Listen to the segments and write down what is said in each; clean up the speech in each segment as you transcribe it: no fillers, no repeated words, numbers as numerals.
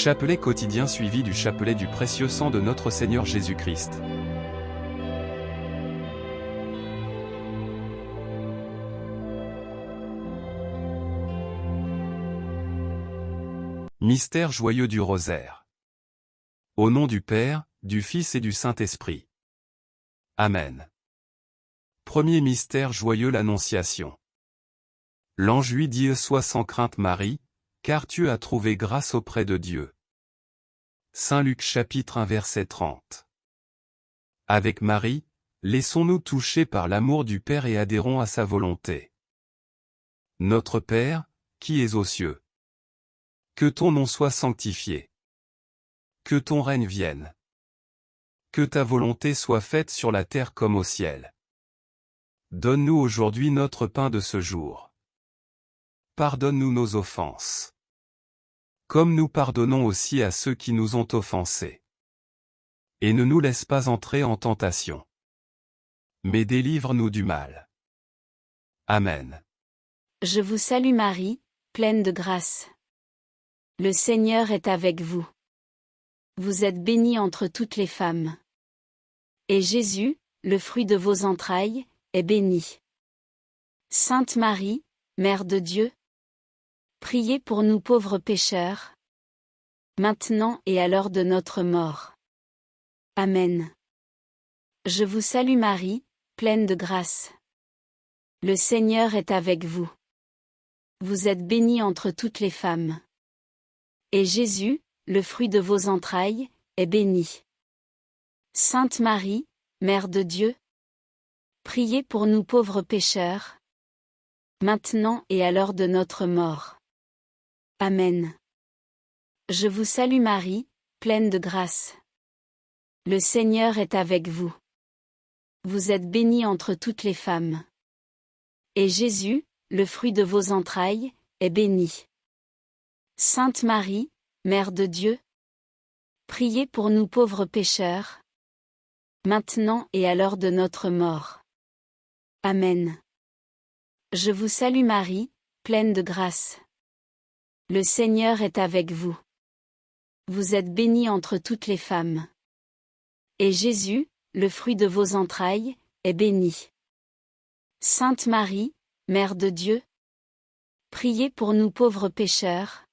Chapelet quotidien suivi du chapelet du précieux sang de notre Seigneur Jésus-Christ. Mystère joyeux du rosaire. Au nom du Père, du Fils et du Saint-Esprit. Amen. Premier mystère joyeux, l'Annonciation. L'ange lui dit: Sois sans crainte Marie, car tu as trouvé grâce auprès de Dieu. Saint Luc chapitre 1 verset 30. Avec Marie, laissons-nous toucher par l'amour du Père et adhérons à sa volonté. Notre Père, qui es aux cieux. Que ton nom soit sanctifié. Que ton règne vienne. Que ta volonté soit faite sur la terre comme au ciel. Donne-nous aujourd'hui notre pain de ce jour. Pardonne-nous nos offenses. Comme nous pardonnons aussi à ceux qui nous ont offensés. Et ne nous laisse pas entrer en tentation. Mais délivre-nous du mal. Amen. Je vous salue Marie, pleine de grâce. Le Seigneur est avec vous. Vous êtes bénie entre toutes les femmes. Et Jésus, le fruit de vos entrailles, est béni. Sainte Marie, Mère de Dieu, priez pour nous pauvres pécheurs, maintenant et à l'heure de notre mort. Amen. Je vous salue Marie, pleine de grâce. Le Seigneur est avec vous. Vous êtes bénie entre toutes les femmes. Et Jésus, le fruit de vos entrailles, est béni. Sainte Marie, Mère de Dieu, priez pour nous pauvres pécheurs, maintenant et à l'heure de notre mort. Amen. Je vous salue Marie, pleine de grâce. Le Seigneur est avec vous. Vous êtes bénie entre toutes les femmes. Et Jésus, le fruit de vos entrailles, est béni. Sainte Marie, Mère de Dieu, priez pour nous pauvres pécheurs, maintenant et à l'heure de notre mort. Amen. Je vous salue Marie, pleine de grâce. Le Seigneur est avec vous. Vous êtes bénie entre toutes les femmes. Et Jésus, le fruit de vos entrailles, est béni. Sainte Marie, Mère de Dieu, priez pour nous pauvres pécheurs,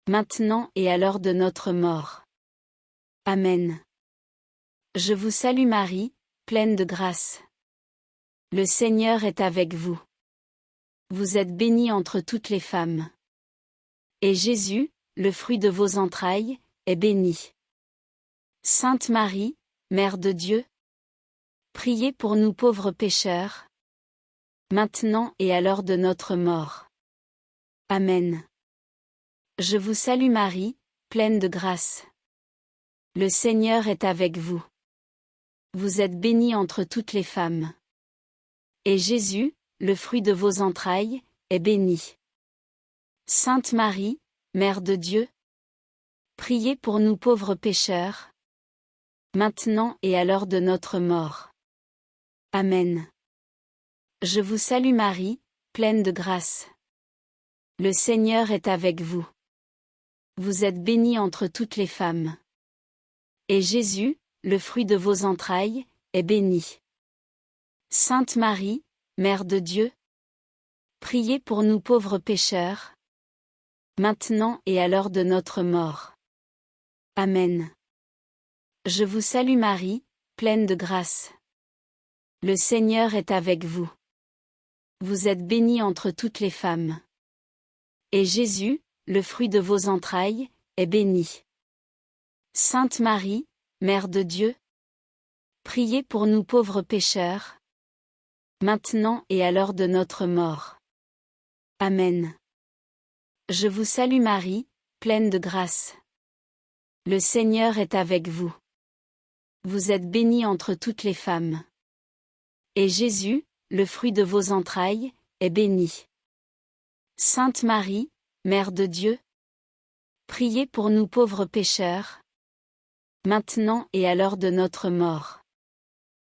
maintenant et à l'heure de notre mort. Amen. Je vous salue Marie, pleine de grâce. Le Seigneur est avec vous. Vous êtes bénie entre toutes les femmes. Et Jésus, le fruit de vos entrailles, est béni. Sainte Marie, Mère de Dieu, priez pour nous pauvres pécheurs, maintenant et à l'heure de notre mort. Amen. Je vous salue Marie, pleine de grâce. Le Seigneur est avec vous. Vous êtes bénie entre toutes les femmes. Et Jésus, le fruit de vos entrailles, est béni. Sainte Marie, Mère de Dieu, priez pour nous pauvres pécheurs, maintenant et à l'heure de notre mort. Amen. Je vous salue Marie, pleine de grâce. Le Seigneur est avec vous. Vous êtes bénie entre toutes les femmes. Et Jésus, le fruit de vos entrailles, est béni. Sainte Marie, Mère de Dieu, priez pour nous pauvres pécheurs, maintenant et à l'heure de notre mort. Amen. Je vous salue Marie, pleine de grâce. Le Seigneur est avec vous. Vous êtes bénie entre toutes les femmes. Et Jésus, le fruit de vos entrailles, est béni. Sainte Marie, Mère de Dieu, priez pour nous pauvres pécheurs, maintenant et à l'heure de notre mort. Amen. Je vous salue Marie, pleine de grâce. Le Seigneur est avec vous. Vous êtes bénie entre toutes les femmes. Et Jésus, le fruit de vos entrailles, est béni. Sainte Marie, Mère de Dieu, priez pour nous pauvres pécheurs, maintenant et à l'heure de notre mort.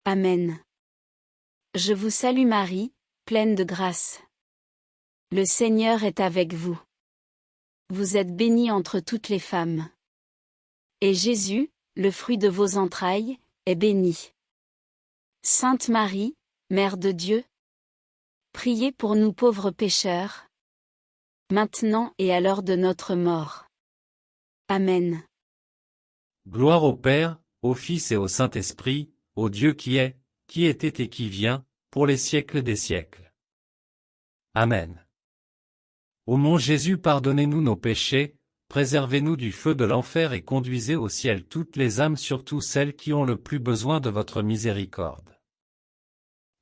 Amen. Je vous salue Marie, pleine de grâce. Le Seigneur est avec vous. Vous êtes bénie entre toutes les femmes. Et Jésus, le fruit de vos entrailles, est béni. Sainte Marie, Mère de Dieu, priez pour nous pauvres pécheurs, maintenant et à l'heure de notre mort. Amen. Gloire au Père, au Fils et au Saint-Esprit, au Dieu qui est, qui était et qui vient, pour les siècles des siècles. Amen. Ô mon Jésus, pardonnez-nous nos péchés, préservez-nous du feu de l'enfer et conduisez au ciel toutes les âmes, surtout celles qui ont le plus besoin de votre miséricorde.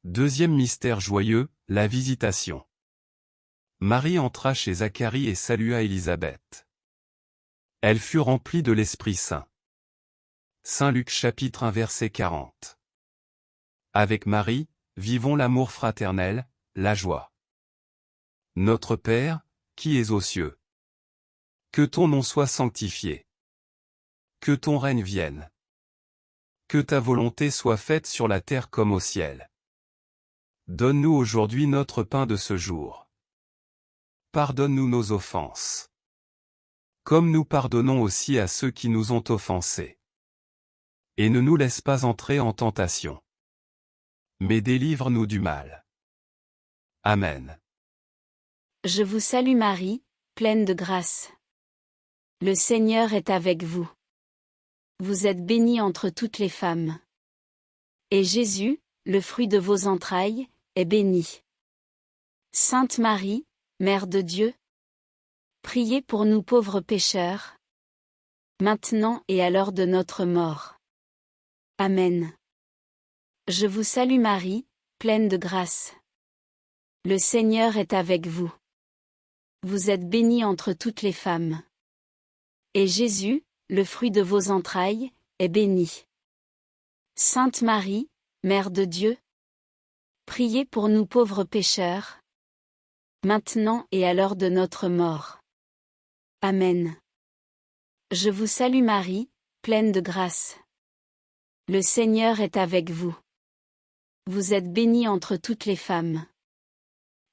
Deuxième mystère joyeux, la visitation. Marie entra chez Zacharie et salua Élisabeth. Elle fut remplie de l'Esprit Saint. Saint Luc chapitre 1 verset 40. Avec Marie, vivons l'amour fraternel, la joie. Notre Père, qui es aux cieux. Que ton nom soit sanctifié. Que ton règne vienne. Que ta volonté soit faite sur la terre comme au ciel. Donne-nous aujourd'hui notre pain de ce jour. Pardonne-nous nos offenses. Comme nous pardonnons aussi à ceux qui nous ont offensés. Et ne nous laisse pas entrer en tentation. Mais délivre-nous du mal. Amen. Je vous salue Marie, pleine de grâce. Le Seigneur est avec vous. Vous êtes bénie entre toutes les femmes. Et Jésus, le fruit de vos entrailles, est béni. Sainte Marie, Mère de Dieu, priez pour nous pauvres pécheurs, maintenant et à l'heure de notre mort. Amen. Je vous salue Marie, pleine de grâce. Le Seigneur est avec vous. Vous êtes bénie entre toutes les femmes. Et Jésus, le fruit de vos entrailles, est béni. Sainte Marie, Mère de Dieu, priez pour nous pauvres pécheurs, maintenant et à l'heure de notre mort. Amen. Je vous salue Marie, pleine de grâce. Le Seigneur est avec vous. Vous êtes bénie entre toutes les femmes.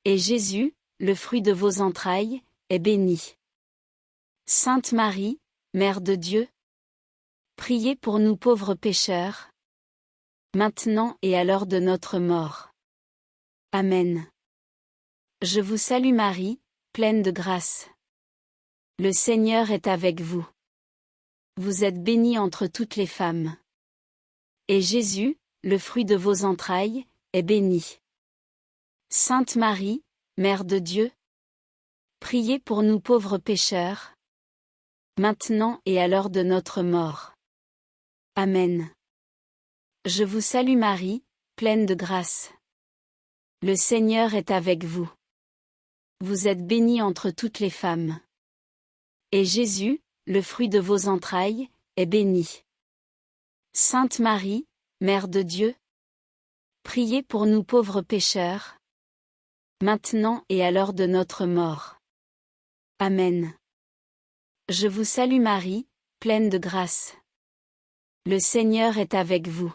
Et Jésus, le fruit de vos entrailles, est béni. Sainte Marie, Mère de Dieu, priez pour nous pauvres pécheurs, maintenant et à l'heure de notre mort. Amen. Je vous salue Marie, pleine de grâce. Le Seigneur est avec vous. Vous êtes bénie entre toutes les femmes. Et Jésus, le fruit de vos entrailles, est béni. Sainte Marie, Mère de Dieu, priez pour nous pauvres pécheurs, maintenant et à l'heure de notre mort. Amen. Je vous salue Marie, pleine de grâce. Le Seigneur est avec vous. Vous êtes bénie entre toutes les femmes. Et Jésus, le fruit de vos entrailles, est béni. Sainte Marie, Mère de Dieu, priez pour nous pauvres pécheurs, maintenant et à l'heure de notre mort. Amen. Je vous salue Marie, pleine de grâce. Le Seigneur est avec vous.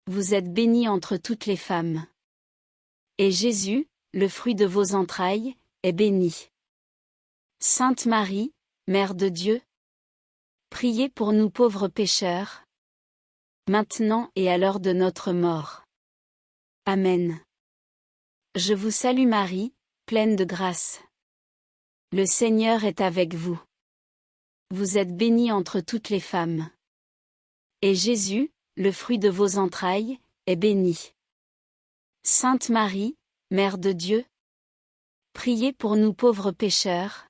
Vous êtes bénie entre toutes les femmes. Et Jésus, le fruit de vos entrailles, est béni. Sainte Marie, Mère de Dieu, priez pour nous pauvres pécheurs, maintenant et à l'heure de notre mort. Amen. Je vous salue Marie, pleine de grâce. Le Seigneur est avec vous. Vous êtes bénie entre toutes les femmes. Et Jésus, le fruit de vos entrailles, est béni. Sainte Marie, Mère de Dieu, priez pour nous pauvres pécheurs,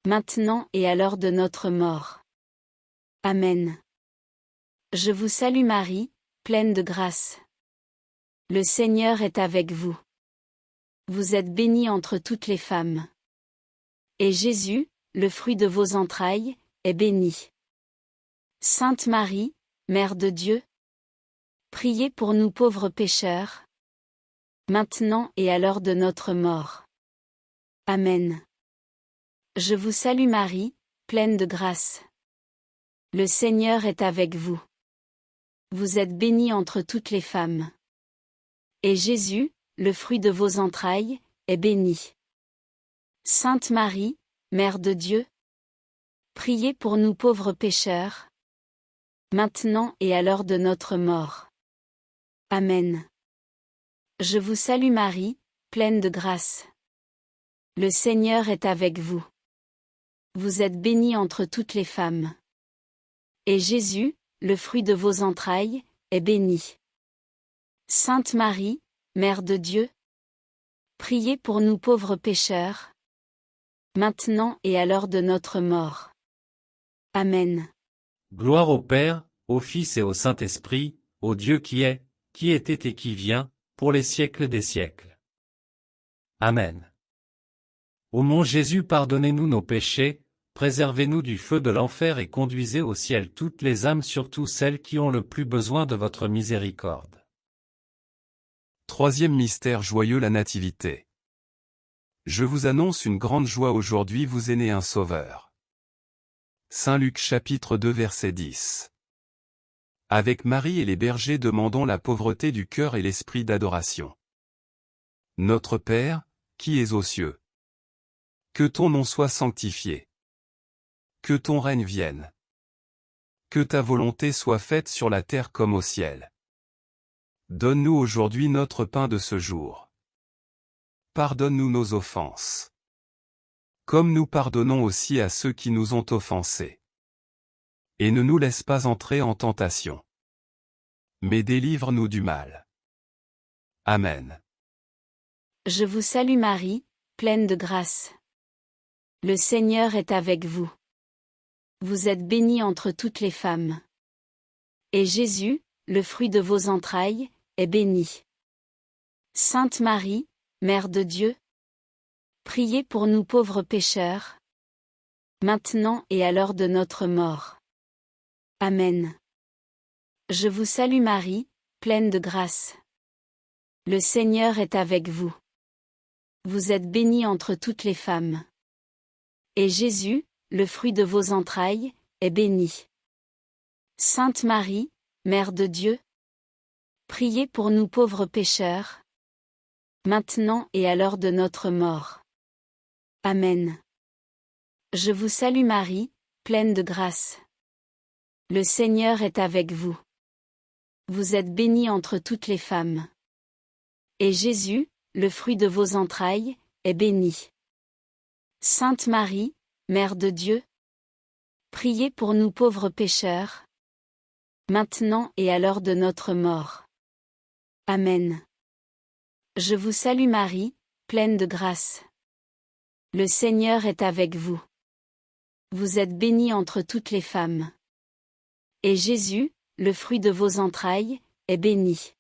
maintenant et à l'heure de notre mort. Amen. Je vous salue Marie, pleine de grâce. Le Seigneur est avec vous. Vous êtes bénie entre toutes les femmes. Et Jésus, le fruit de vos entrailles, est béni. Sainte Marie, Mère de Dieu, priez pour nous pauvres pécheurs, maintenant et à l'heure de notre mort. Amen. Je vous salue Marie, pleine de grâce. Le Seigneur est avec vous. Vous êtes bénie entre toutes les femmes. Et Jésus, le fruit de vos entrailles, est béni. Sainte Marie, Mère de Dieu, priez pour nous pauvres pécheurs, maintenant et à l'heure de notre mort. Amen. Je vous salue Marie, pleine de grâce. Le Seigneur est avec vous. Vous êtes bénie entre toutes les femmes. Et Jésus, le fruit de vos entrailles, est béni. Sainte Marie, Mère de Dieu, priez pour nous pauvres pécheurs, maintenant et à l'heure de notre mort. Amen. Gloire au Père, au Fils et au Saint-Esprit, au Dieu qui est, qui était et qui vient, pour les siècles des siècles. Amen. Ô mon Jésus, pardonnez-nous nos péchés, préservez-nous du feu de l'enfer et conduisez au ciel toutes les âmes, surtout celles qui ont le plus besoin de votre miséricorde. Troisième mystère joyeux, la Nativité. Je vous annonce une grande joie, aujourd'hui vous est né un Sauveur. Saint Luc chapitre 2 verset 10. Avec Marie et les bergers demandons la pauvreté du cœur et l'esprit d'adoration. Notre Père, qui es aux cieux. Que ton nom soit sanctifié. Que ton règne vienne. Que ta volonté soit faite sur la terre comme au ciel. Donne-nous aujourd'hui notre pain de ce jour. Pardonne-nous nos offenses. Comme nous pardonnons aussi à ceux qui nous ont offensés. Et ne nous laisse pas entrer en tentation. Mais délivre-nous du mal. Amen. Je vous salue Marie, pleine de grâce. Le Seigneur est avec vous. Vous êtes bénie entre toutes les femmes. Et Jésus, le fruit de vos entrailles, est béni. Sainte Marie, Mère de Dieu, priez pour nous pauvres pécheurs, maintenant et à l'heure de notre mort. Amen. Je vous salue Marie, pleine de grâce. Le Seigneur est avec vous. Vous êtes bénie entre toutes les femmes. Et Jésus, le fruit de vos entrailles, est béni. Sainte Marie, Mère de Dieu, priez pour nous pauvres pécheurs, maintenant et à l'heure de notre mort. Amen. Je vous salue Marie, pleine de grâce. Le Seigneur est avec vous. Vous êtes bénie entre toutes les femmes. Et Jésus, le fruit de vos entrailles, est béni. Sainte Marie, Mère de Dieu, priez pour nous pauvres pécheurs, maintenant et à l'heure de notre mort. Amen. Je vous salue Marie, pleine de grâce. Le Seigneur est avec vous. Vous êtes bénie entre toutes les femmes. Et Jésus, le fruit de vos entrailles, est béni.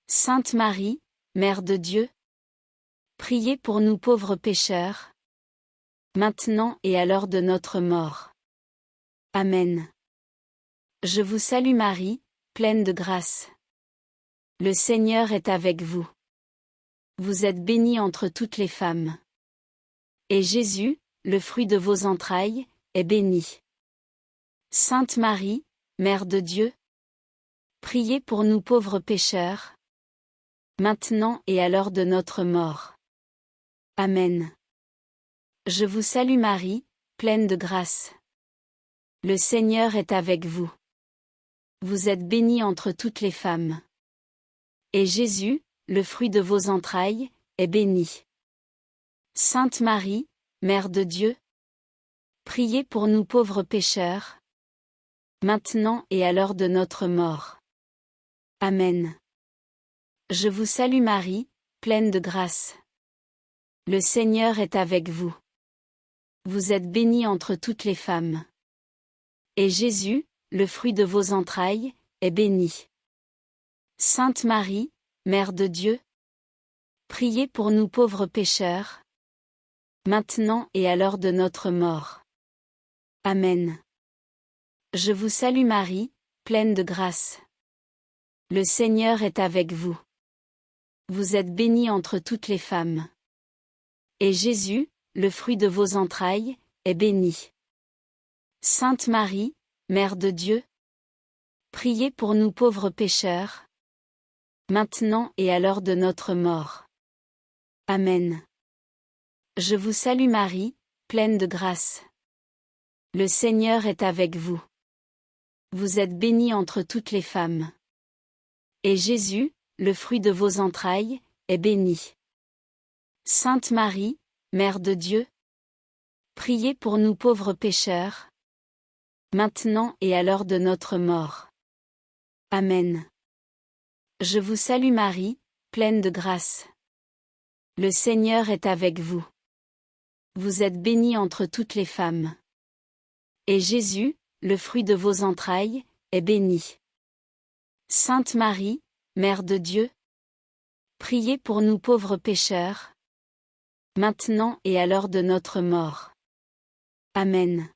Sainte Marie, Mère de Dieu, priez pour nous pauvres pécheurs, maintenant et à l'heure de notre mort. Amen. Je vous salue Marie, pleine de grâce. Le Seigneur est avec vous. Vous êtes bénie entre toutes les femmes. Et Jésus, le fruit de vos entrailles, est béni. Sainte Marie, Mère de Dieu, priez pour nous pauvres pécheurs, maintenant et à l'heure de notre mort. Amen. Je vous salue Marie, pleine de grâce. Le Seigneur est avec vous. Vous êtes bénie entre toutes les femmes. Et Jésus, le fruit de vos entrailles, est béni. Sainte Marie, Mère de Dieu, priez pour nous pauvres pécheurs, maintenant et à l'heure de notre mort. Amen. Je vous salue Marie, pleine de grâce. Le Seigneur est avec vous. Vous êtes bénie entre toutes les femmes. Et Jésus, le fruit de vos entrailles, est béni. Sainte Marie, Mère de Dieu, priez pour nous pauvres pécheurs, maintenant et à l'heure de notre mort. Amen. Je vous salue Marie, pleine de grâce. Le Seigneur est avec vous. Vous êtes bénie entre toutes les femmes. Et Jésus, le fruit de vos entrailles, est béni. Sainte Marie, Mère de Dieu, priez pour nous pauvres pécheurs, maintenant et à l'heure de notre mort. Amen. Je vous salue Marie, pleine de grâce. Le Seigneur est avec vous. Vous êtes bénie entre toutes les femmes. Et Jésus, le fruit de vos entrailles, est béni. Sainte Marie, Mère de Dieu, priez pour nous pauvres pécheurs, maintenant et à l'heure de notre mort. Amen. Je vous salue Marie, pleine de grâce. Le Seigneur est avec vous. Vous êtes bénie entre toutes les femmes. Et Jésus, le fruit de vos entrailles, est béni. Sainte Marie, Mère de Dieu, priez pour nous pauvres pécheurs, maintenant et à l'heure de notre mort. Amen.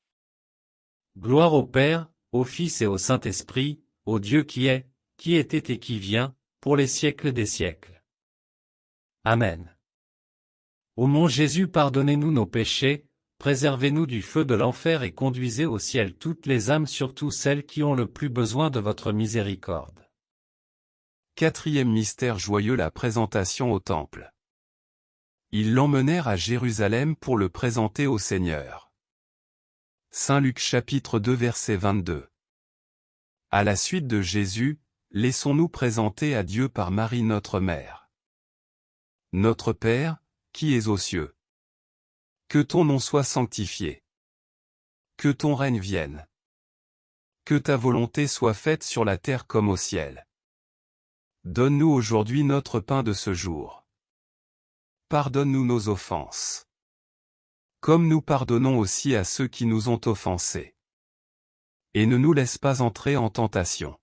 Gloire au Père, au Fils et au Saint-Esprit, au Dieu qui est, qui était et qui vient, pour les siècles des siècles. Amen. Ô mon Jésus, pardonnez-nous nos péchés, préservez-nous du feu de l'enfer et conduisez au ciel toutes les âmes, surtout celles qui ont le plus besoin de votre miséricorde. Quatrième mystère joyeux, la présentation au temple. Ils l'emmenèrent à Jérusalem pour le présenter au Seigneur. Saint Luc chapitre 2 verset 22. À la suite de Jésus, laissons-nous présenter à Dieu par Marie notre Mère. Notre Père, qui es aux cieux. Que ton nom soit sanctifié. Que ton règne vienne. Que ta volonté soit faite sur la terre comme au ciel. Donne-nous aujourd'hui notre pain de ce jour. Pardonne-nous nos offenses. Comme nous pardonnons aussi à ceux qui nous ont offensés. Et ne nous laisse pas entrer en tentation.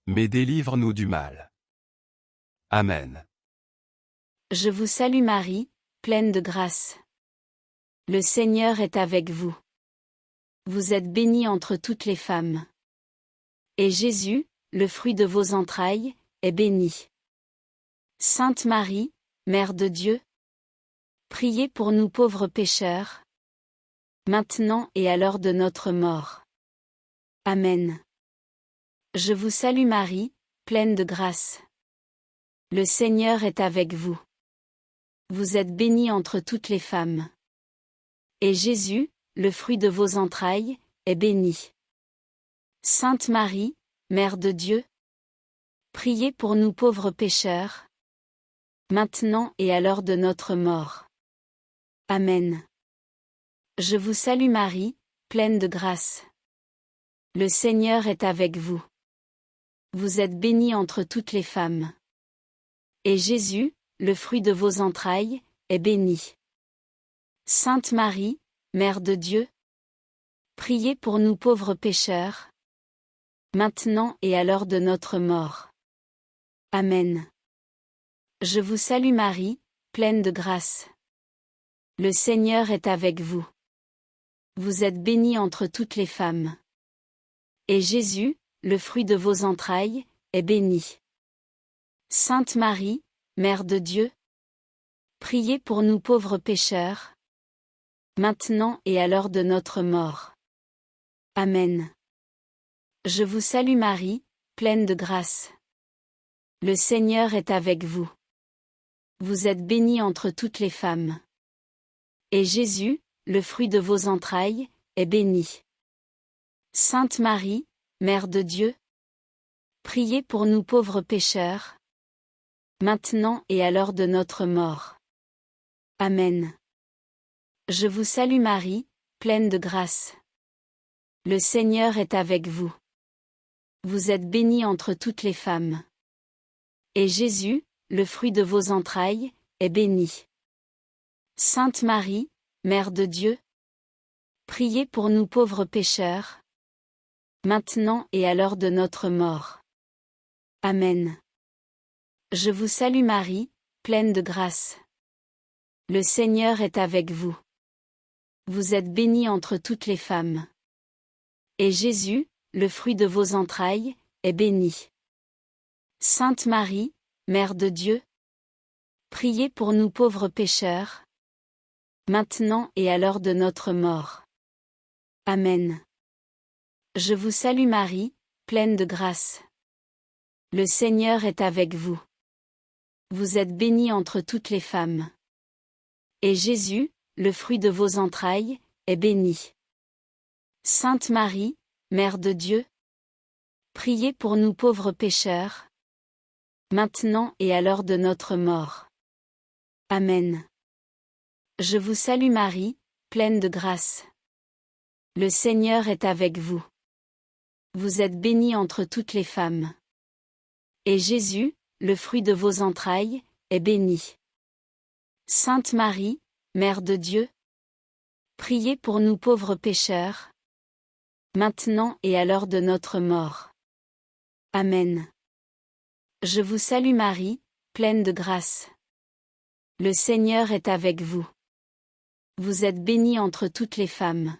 Mais délivre-nous du mal. Amen. Je vous salue Marie, pleine de grâce. Le Seigneur est avec vous. Vous êtes bénie entre toutes les femmes. Et Jésus, le fruit de vos entrailles, est béni. Sainte Marie, Mère de Dieu, priez pour nous pauvres pécheurs, maintenant et à l'heure de notre mort. Amen. Je vous salue Marie, pleine de grâce. Le Seigneur est avec vous. Vous êtes bénie entre toutes les femmes. Et Jésus, le fruit de vos entrailles, est béni. Sainte Marie, Mère de Dieu, priez pour nous pauvres pécheurs, maintenant et à l'heure de notre mort. Amen. Je vous salue Marie, pleine de grâce. Le Seigneur est avec vous. Vous êtes bénie entre toutes les femmes. Et Jésus, le fruit de vos entrailles, est béni. Sainte Marie, Mère de Dieu, priez pour nous pauvres pécheurs, maintenant et à l'heure de notre mort. Amen. Je vous salue Marie, pleine de grâce. Le Seigneur est avec vous. Vous êtes bénie entre toutes les femmes. Et Jésus, le fruit de vos entrailles, est béni. Sainte Marie, Mère de Dieu, priez pour nous pauvres pécheurs, maintenant et à l'heure de notre mort. Amen. Je vous salue Marie, pleine de grâce. Le Seigneur est avec vous. Vous êtes bénie entre toutes les femmes. Et Jésus, le fruit de vos entrailles, est béni. Sainte Marie, Mère de Dieu, priez pour nous pauvres pécheurs, maintenant et à l'heure de notre mort. Amen. Je vous salue Marie, pleine de grâce. Le Seigneur est avec vous. Vous êtes bénie entre toutes les femmes. Et Jésus, le fruit de vos entrailles, est béni. Sainte Marie, Mère de Dieu, priez pour nous pauvres pécheurs, maintenant et à l'heure de notre mort. Amen. Je vous salue Marie, pleine de grâce. Le Seigneur est avec vous. Vous êtes bénie entre toutes les femmes. Et Jésus, le fruit de vos entrailles, est béni. Sainte Marie, Mère de Dieu, priez pour nous pauvres pécheurs, maintenant et à l'heure de notre mort. Amen. Je vous salue Marie, pleine de grâce. Le Seigneur est avec vous. Vous êtes bénie entre toutes les femmes. Et Jésus, le fruit de vos entrailles, est béni. Sainte Marie, Mère de Dieu, priez pour nous pauvres pécheurs, maintenant et à l'heure de notre mort. Amen. Je vous salue Marie, pleine de grâce. Le Seigneur est avec vous. Vous êtes bénie entre toutes les femmes. Et Jésus, le fruit de vos entrailles, est béni. Sainte Marie, Mère de Dieu, priez pour nous pauvres pécheurs, maintenant et à l'heure de notre mort. Amen. Je vous salue Marie, pleine de grâce. Le Seigneur est avec vous. Vous êtes bénie entre toutes les femmes.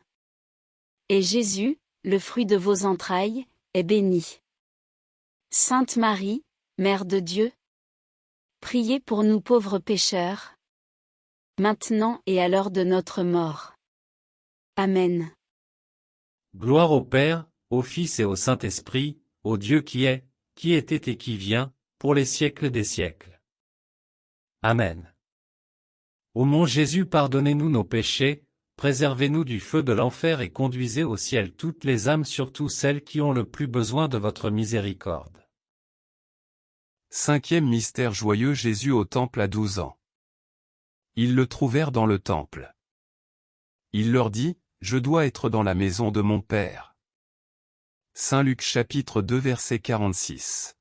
Et Jésus, le fruit de vos entrailles, est béni. Sainte Marie, Mère de Dieu, priez pour nous pauvres pécheurs, maintenant et à l'heure de notre mort. Amen. Gloire au Père, au Fils et au Saint-Esprit, au Dieu qui est, qui était et qui vient, pour les siècles des siècles. Amen. Ô mon Jésus, pardonnez-nous nos péchés, préservez-nous du feu de l'enfer et conduisez au ciel toutes les âmes, surtout celles qui ont le plus besoin de votre miséricorde. Cinquième mystère joyeux, Jésus au temple à 12 ans. Ils le trouvèrent dans le temple. Il leur dit, « Je dois être dans la maison de mon Père. » Saint Luc chapitre 2 verset 46.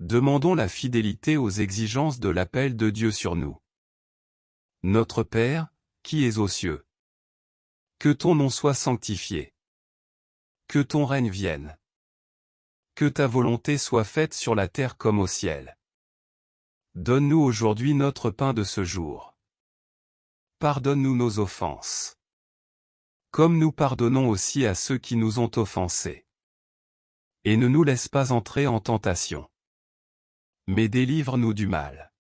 Demandons la fidélité aux exigences de l'appel de Dieu sur nous. Notre Père, qui es aux cieux. Que ton nom soit sanctifié. Que ton règne vienne. Que ta volonté soit faite sur la terre comme au ciel. Donne-nous aujourd'hui notre pain de ce jour. Pardonne-nous nos offenses. Comme nous pardonnons aussi à ceux qui nous ont offensés. Et ne nous laisse pas entrer en tentation. Mais délivre-nous du mal.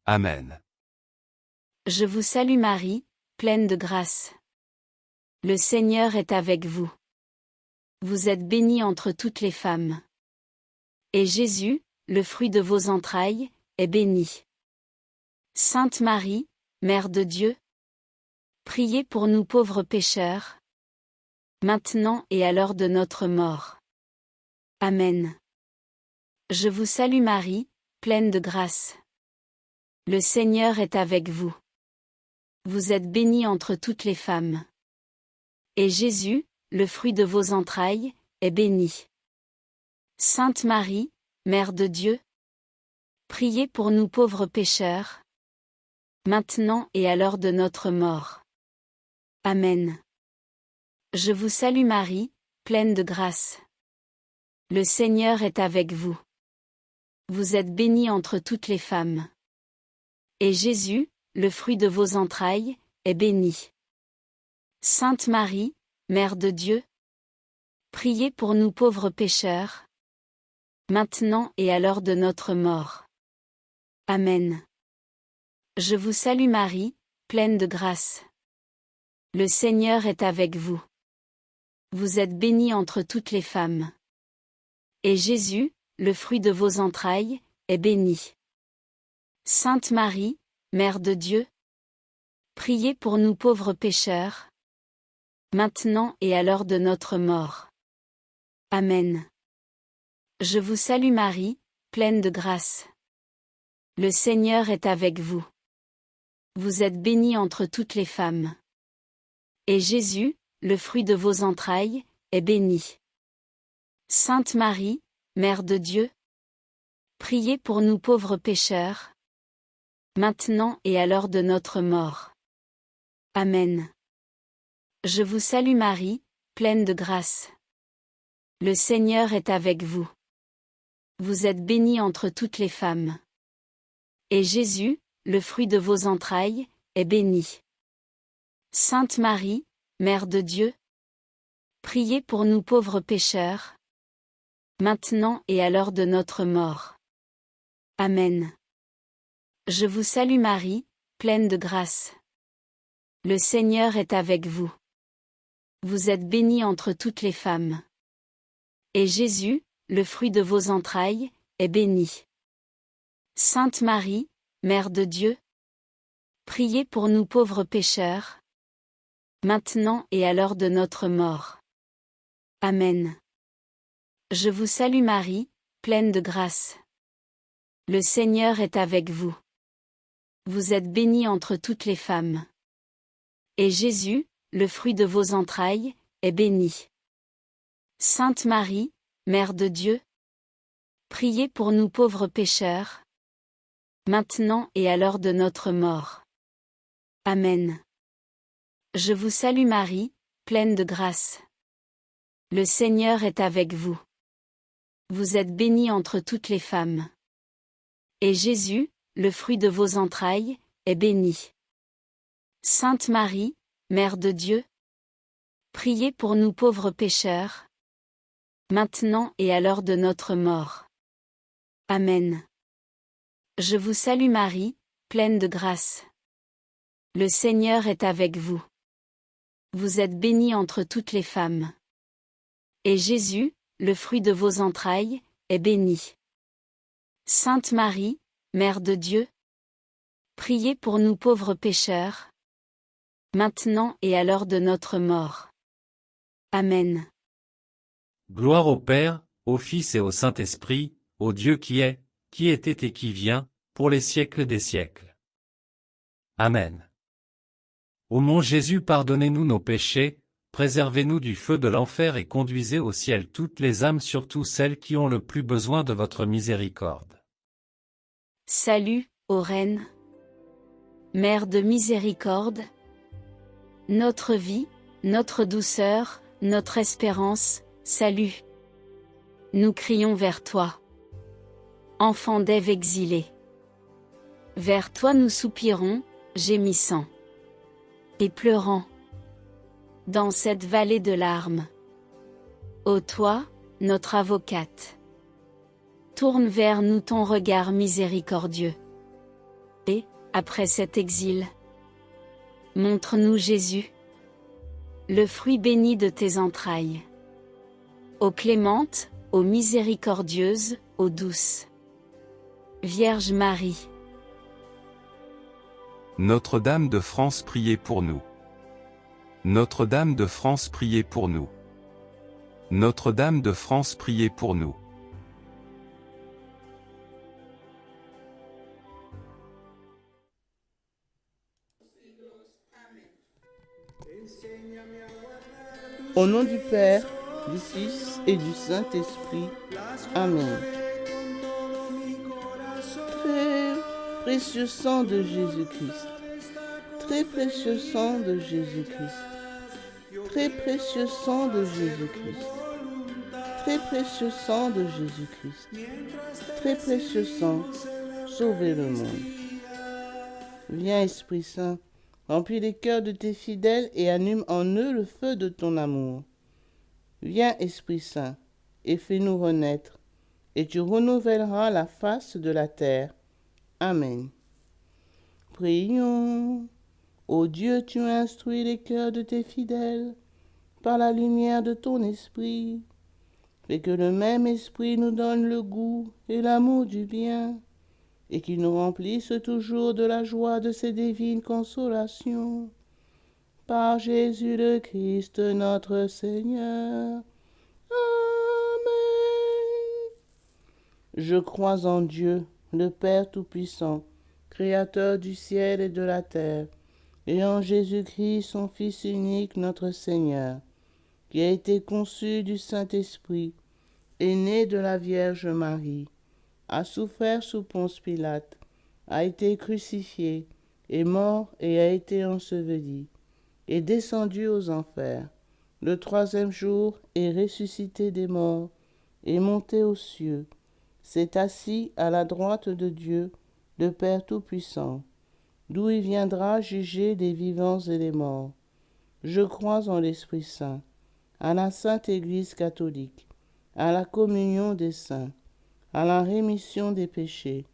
Amen. Je vous salue Marie, pleine de grâce. Le Seigneur est avec vous. Vous êtes bénie entre toutes les femmes. Et Jésus, le fruit de vos entrailles, est béni. Sainte Marie, Mère de Dieu, priez pour nous pauvres pécheurs, maintenant et à l'heure de notre mort. Amen. Je vous salue Marie, pleine de grâce. Le Seigneur est avec vous. Vous êtes bénie entre toutes les femmes. Et Jésus, le fruit de vos entrailles, est béni. Sainte Marie, Mère de Dieu, priez pour nous pauvres pécheurs, maintenant et à l'heure de notre mort. Amen. Je vous salue Marie, pleine de grâce. Le Seigneur est avec vous. Vous êtes bénie entre toutes les femmes. Et Jésus, le fruit de vos entrailles, est béni. Sainte Marie, Mère de Dieu, priez pour nous pauvres pécheurs, maintenant et à l'heure de notre mort. Amen. Je vous salue Marie, pleine de grâce. Le Seigneur est avec vous. Vous êtes bénie entre toutes les femmes. Et Jésus, le fruit de vos entrailles, est béni. Sainte Marie, Mère de Dieu, priez pour nous pauvres pécheurs, maintenant et à l'heure de notre mort. Amen. Je vous salue Marie, pleine de grâce. Le Seigneur est avec vous. Vous êtes bénie entre toutes les femmes. Et Jésus, le fruit de vos entrailles, est béni. Sainte Marie, Mère de Dieu, priez pour nous pauvres pécheurs, maintenant et à l'heure de notre mort. Amen. Je vous salue Marie, pleine de grâce. Le Seigneur est avec vous. Vous êtes bénie entre toutes les femmes. Et Jésus, le fruit de vos entrailles, est béni. Sainte Marie, Mère de Dieu, priez pour nous pauvres pécheurs, maintenant et à l'heure de notre mort. Amen. Je vous salue Marie, pleine de grâce. Le Seigneur est avec vous. Vous êtes bénie entre toutes les femmes. Et Jésus, le fruit de vos entrailles, est béni. Sainte Marie, Mère de Dieu, Priez pour nous pauvres pécheurs, maintenant et à l'heure de notre mort. Amen. Je vous salue Marie, pleine de grâce. Le Seigneur est avec vous. Vous êtes bénie entre toutes les femmes. Et Jésus, le fruit de vos entrailles, est béni. Sainte Marie, Mère de Dieu, priez pour nous pauvres pécheurs, maintenant et à l'heure de notre mort. Amen. Je vous salue Marie, pleine de grâce. Le Seigneur est avec vous. Vous êtes bénie entre toutes les femmes. Et Jésus, le fruit de vos entrailles, est béni. Sainte Marie, Mère de Dieu, priez pour nous pauvres pécheurs, maintenant et à l'heure de notre mort. Amen. Je vous salue Marie, pleine de grâce. Le Seigneur est avec vous. Vous êtes bénie entre toutes les femmes. Et Jésus, le fruit de vos entrailles, est béni. Sainte Marie, Mère de Dieu, priez pour nous pauvres pécheurs, maintenant et à l'heure de notre mort. Amen. Gloire au Père, au Fils et au Saint-Esprit, au Dieu qui est, qui était et qui vient, pour les siècles des siècles. Amen. Ô mon Jésus, pardonnez-nous nos péchés, préservez-nous du feu de l'enfer et conduisez au ciel toutes les âmes, surtout celles qui ont le plus besoin de votre miséricorde. Salut, ô Reine, Mère de miséricorde, notre vie, notre douceur, notre espérance, salut. Nous crions vers toi. Enfant d'Ève exilée. Vers toi nous soupirons, gémissant et pleurant dans cette vallée de larmes. Ô toi, notre avocate, tourne vers nous ton regard miséricordieux. Et, après cet exil, montre-nous Jésus, le fruit béni de tes entrailles. Ô clémente, ô miséricordieuse, ô douce Vierge Marie. Notre-Dame de France, priez pour nous. Notre-Dame de France, priez pour nous. Notre-Dame de France, priez pour nous. Au nom du Père, du Fils et du Saint-Esprit. Amen. Très précieux sang de Jésus-Christ. Très précieux sang de Jésus-Christ. Très précieux sang de Jésus-Christ. Très précieux sang de Jésus-Christ. Très précieux sang, sauvez le monde. Viens, Esprit Saint, remplis les cœurs de tes fidèles et allume en eux le feu de ton amour. Viens, Esprit Saint, et fais-nous renaître, et tu renouvelleras la face de la terre. Amen. Prions. Ô Dieu, tu instruis les cœurs de tes fidèles par la lumière de ton esprit. Fais que le même esprit nous donne le goût et l'amour du bien, et qu'il nous remplisse toujours de la joie de ses divines consolations. Par Jésus le Christ, notre Seigneur. Amen. Je crois en Dieu, le Père Tout-Puissant, Créateur du ciel et de la terre, et en Jésus-Christ, son Fils unique, notre Seigneur, qui a été conçu du Saint-Esprit, est né de la Vierge Marie, a souffert sous Ponce Pilate, a été crucifié, est mort et a été enseveli, est descendu aux enfers. Le troisième jour est ressuscité des morts, est monté aux cieux, s'est assis à la droite de Dieu, le Père Tout-Puissant, d'où il viendra juger les vivants et les morts. Je crois en l'Esprit Saint, à la Sainte Église catholique, à la communion des saints, à la rémission des péchés,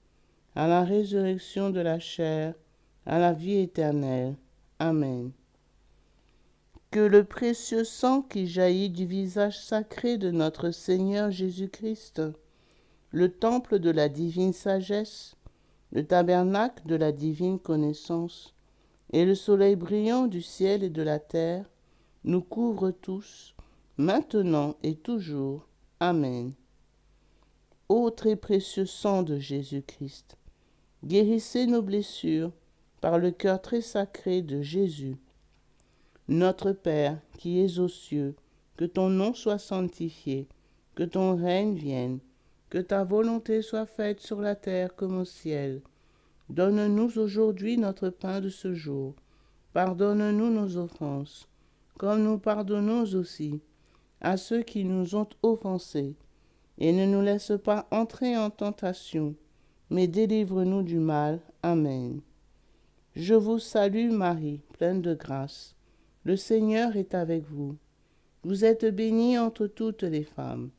à la résurrection de la chair, à la vie éternelle. Amen. Que le précieux sang qui jaillit du visage sacré de notre Seigneur Jésus-Christ, le temple de la divine sagesse, le tabernacle de la divine connaissance, et le soleil brillant du ciel et de la terre nous couvre tous, maintenant et toujours. Amen. Ô très précieux sang de Jésus-Christ, guérissez nos blessures par le cœur très sacré de Jésus. Notre Père qui es aux cieux, que ton nom soit sanctifié, que ton règne vienne, que ta volonté soit faite sur la terre comme au ciel. Donne-nous aujourd'hui notre pain de ce jour. Pardonne-nous nos offenses, comme nous pardonnons aussi à ceux qui nous ont offensés. Et ne nous laisse pas entrer en tentation, mais délivre-nous du mal. Amen. Je vous salue Marie, pleine de grâce. Le Seigneur est avec vous. Vous êtes bénie entre toutes les femmes,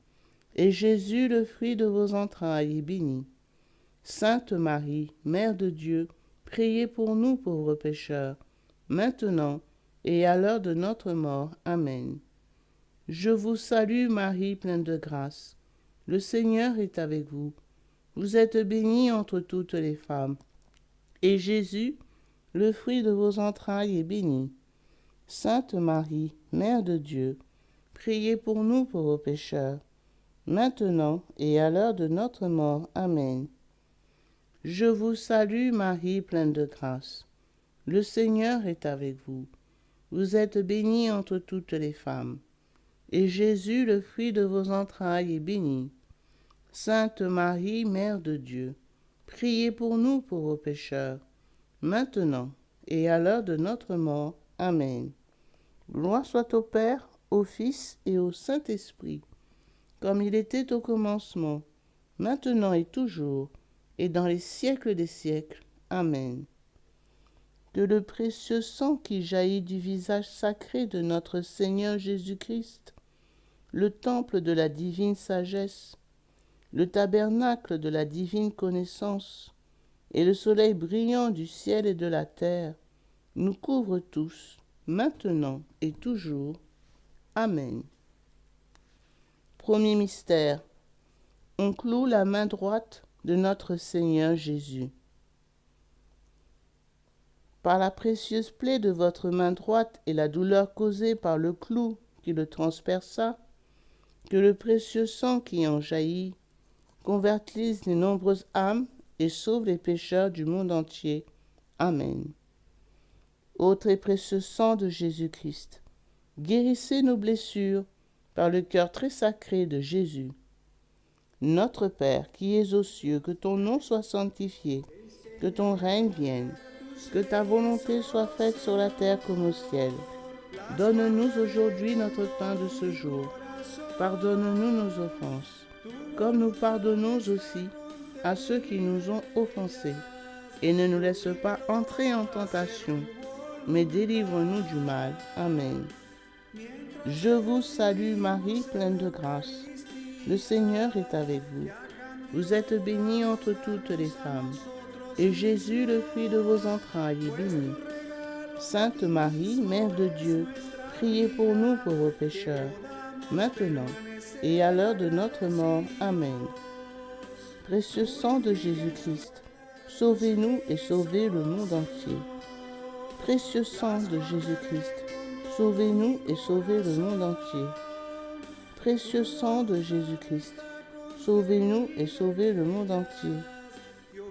et Jésus, le fruit de vos entrailles, est béni. Sainte Marie, Mère de Dieu, priez pour nous pauvres pécheurs, maintenant et à l'heure de notre mort. Amen. Je vous salue Marie, pleine de grâce. Le Seigneur est avec vous. Vous êtes bénie entre toutes les femmes, et Jésus, le fruit de vos entrailles, est béni. Sainte Marie, Mère de Dieu, priez pour nous pauvres pécheurs, maintenant et à l'heure de notre mort. Amen. Je vous salue Marie, pleine de grâce. Le Seigneur est avec vous. Vous êtes bénie entre toutes les femmes, et Jésus, le fruit de vos entrailles, est béni. Sainte Marie, Mère de Dieu, priez pour nous pauvres pécheurs, maintenant et à l'heure de notre mort. Amen. Gloire soit au Père, au Fils et au Saint-Esprit, comme il était au commencement, maintenant et toujours, et dans les siècles des siècles. Amen. Que le précieux sang qui jaillit du visage sacré de notre Seigneur Jésus-Christ, le temple de la divine sagesse, le tabernacle de la divine connaissance, et le soleil brillant du ciel et de la terre, nous couvrent tous, maintenant et toujours. Amen. Premier mystère. On cloue la main droite de notre Seigneur Jésus. Par la précieuse plaie de votre main droite et la douleur causée par le clou qui le transperça, que le précieux sang qui en jaillit convertisse les nombreuses âmes et sauve les pécheurs du monde entier. Amen. Ô très précieux sang de Jésus-Christ, guérissez nos blessures par le cœur très sacré de Jésus. Notre Père qui es aux cieux, que ton nom soit sanctifié, que ton règne vienne, que ta volonté soit faite sur la terre comme au ciel. Donne-nous aujourd'hui notre pain de ce jour. Pardonne-nous nos offenses, comme nous pardonnons aussi à ceux qui nous ont offensés. Et ne nous laisse pas entrer en tentation, mais délivre-nous du mal. Amen. Je vous salue Marie, pleine de grâce. Le Seigneur est avec vous. Vous êtes bénie entre toutes les femmes, et Jésus, le fruit de vos entrailles, est béni. Sainte Marie, Mère de Dieu, priez pour nous pauvres pécheurs, maintenant et à l'heure de notre mort. Amen. Précieux sang de Jésus-Christ, sauvez-nous et sauvez le monde entier. Précieux sang de Jésus-Christ, sauvez-nous et sauvez le monde entier. Précieux sang de Jésus-Christ, sauvez-nous et sauvez le monde entier.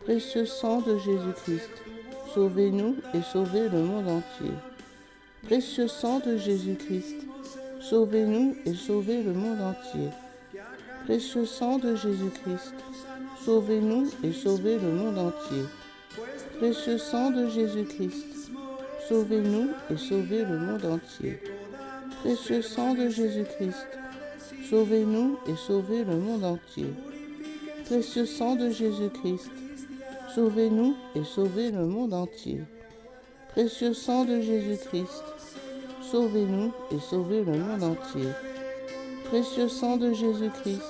Précieux sang de Jésus-Christ, sauvez-nous et sauvez le monde entier. Précieux sang de Jésus-Christ, sauvez-nous et sauvez le monde entier. Précieux sang de Jésus-Christ, sauvez-nous et sauvez le monde entier. Précieux sang de Jésus-Christ, sauvez-nous et sauvez le monde entier. Précieux sang de Jésus-Christ, sauvez-nous et sauvez le monde entier. Précieux sang de Jésus-Christ, sauvez-nous et sauvez le monde entier. Précieux sang de Jésus-Christ, sauvez-nous et sauvez le monde entier. Précieux sang de Jésus-Christ,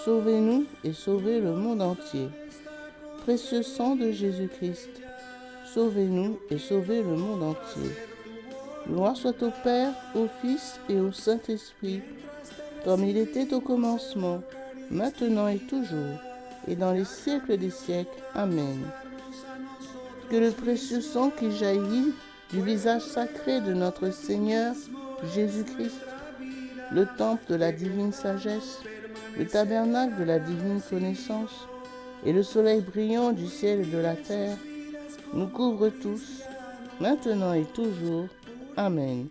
sauvez-nous et sauvez le monde entier. Précieux sang de Jésus-Christ, sauvez-nous et sauvez le monde entier. Gloire soit au Père, au Fils et au Saint-Esprit, comme il était au commencement, maintenant et toujours, et dans les siècles des siècles. Amen. que le précieux sang qui jaillit du visage sacré de notre Seigneur Jésus-Christ, le temple de la divine sagesse, le tabernacle de la divine connaissance, et le soleil brillant du ciel et de la terre, nous couvrent tous, maintenant et toujours. Amen.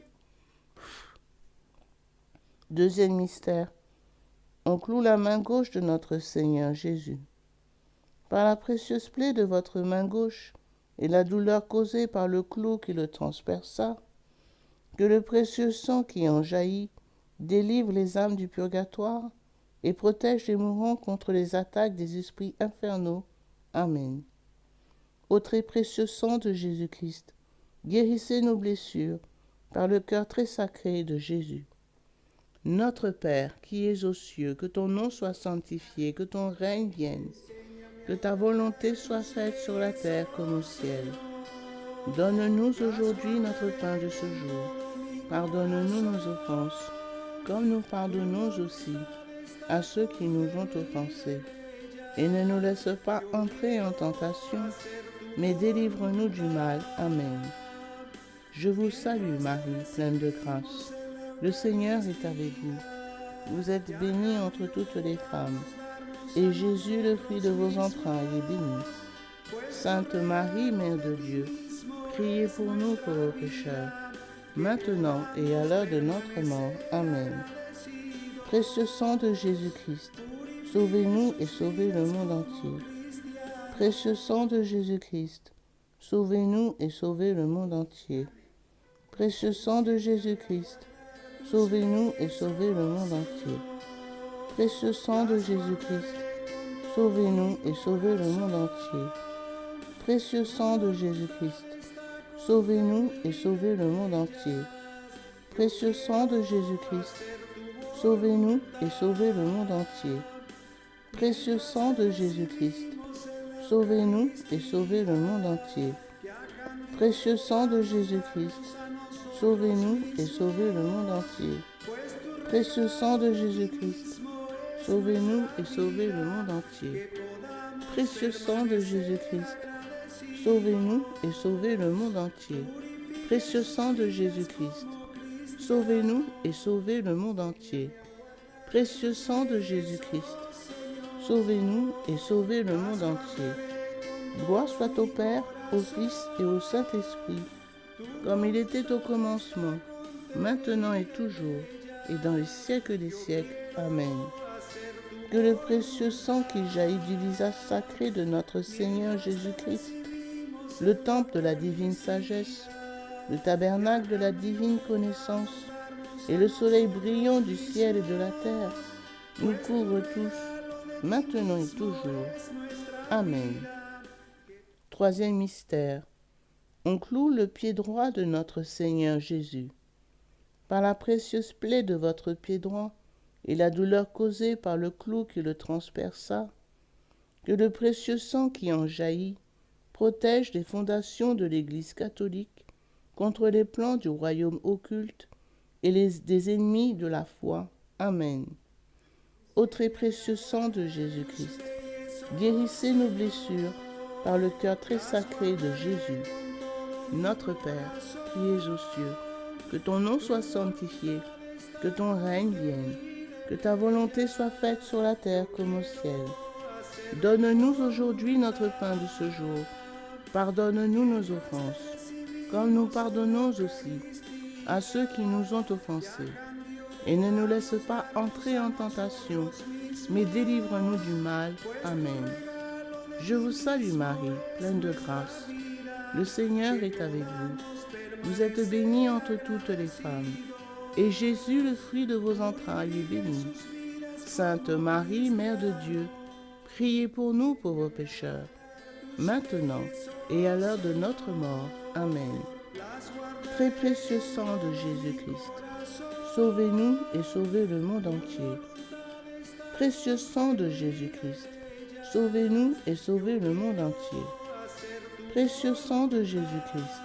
Deuxième mystère. On cloue la main gauche de notre Seigneur Jésus. Par la précieuse plaie de votre main gauche et la douleur causée par le clou qui le transperça, que le précieux sang qui en jaillit délivre les âmes du purgatoire et protège les mourants contre les attaques des esprits infernaux. Amen. Ô très précieux sang de Jésus-Christ, guérissez nos blessures par le cœur très sacré de Jésus. Notre Père qui es aux cieux, que ton nom soit sanctifié, que ton règne vienne, que ta volonté soit faite sur la terre comme au ciel. Donne-nous aujourd'hui notre pain de ce jour. Pardonne-nous nos offenses, comme nous pardonnons aussi à ceux qui nous ont offensés. Et ne nous laisse pas entrer en tentation, mais délivre-nous du mal. Amen. Je vous salue Marie, pleine de grâce. Le Seigneur est avec vous. Vous êtes bénie entre toutes les femmes, et Jésus, le fruit de vos entrailles, est béni. Sainte Marie, Mère de Dieu, priez pour nous pauvres pécheurs, maintenant et à l'heure de notre mort. Amen. Précieux sang de Jésus-Christ, sauvez-nous et sauvez le monde entier. Précieux sang de Jésus-Christ, sauvez-nous et sauvez le monde entier. Précieux sang de Jésus-Christ, sauvez-nous et sauvez le monde entier. Précieux sang de Jésus-Christ, sauvez-nous et sauvez le monde entier. Précieux sang de Jésus-Christ, sauvez-nous et sauvez le monde entier. Précieux sang de Jésus-Christ, sauvez-nous et sauvez le monde entier. Précieux sang de Jésus-Christ, sauvez-nous et sauvez le monde entier. Précieux sang de Jésus-Christ, sauvez-nous et sauvez le monde entier. Précieux sang de Jésus-Christ, sauvez-nous et sauvez le monde entier. Précieux sang de Jésus-Christ, sauvez-nous et sauvez le monde entier. Précieux sang de Jésus-Christ, sauvez-nous et sauvez le monde entier. Précieux sang de Jésus-Christ, sauvez-nous et sauvez le monde entier. Gloire soit au Père, au Fils et au Saint-Esprit, comme il était au commencement, maintenant et toujours, et dans les siècles des siècles. Amen. Que le précieux sang qui jaillit du visage sacré de notre Seigneur Jésus-Christ, le temple de la divine sagesse, le tabernacle de la divine connaissance, et le soleil brillant du ciel et de la terre, nous couvrent tous, maintenant et toujours. Amen. Troisième mystère. On cloue le pied droit de notre Seigneur Jésus. Par la précieuse plaie de votre pied droit et la douleur causée par le clou qui le transperça, que le précieux sang qui en jaillit protège les fondations de l'Église catholique contre les plans du royaume occulte et des ennemis de la foi. Amen. Ô très précieux sang de Jésus-Christ, guérissez nos blessures par le cœur très sacré de Jésus. Notre Père, qui es aux cieux, que ton nom soit sanctifié, que ton règne vienne, que ta volonté soit faite sur la terre comme au ciel. Donne-nous aujourd'hui notre pain de ce jour. Pardonne-nous nos offenses, comme nous pardonnons aussi à ceux qui nous ont offensés. Et ne nous laisse pas entrer en tentation, mais délivre-nous du mal. Amen. Je vous salue Marie, pleine de grâce. Le Seigneur est avec vous. Vous êtes bénie entre toutes les femmes, et Jésus, le fruit de vos entrailles, est béni. Sainte Marie, Mère de Dieu, priez pour nous pauvres pécheurs, maintenant et à l'heure de notre mort. Amen. Très précieux sang de Jésus-Christ, sauvez-nous et sauvez le monde entier. Précieux sang de Jésus-Christ, sauvez-nous et sauvez le monde entier. Précieux sang de Jésus-Christ,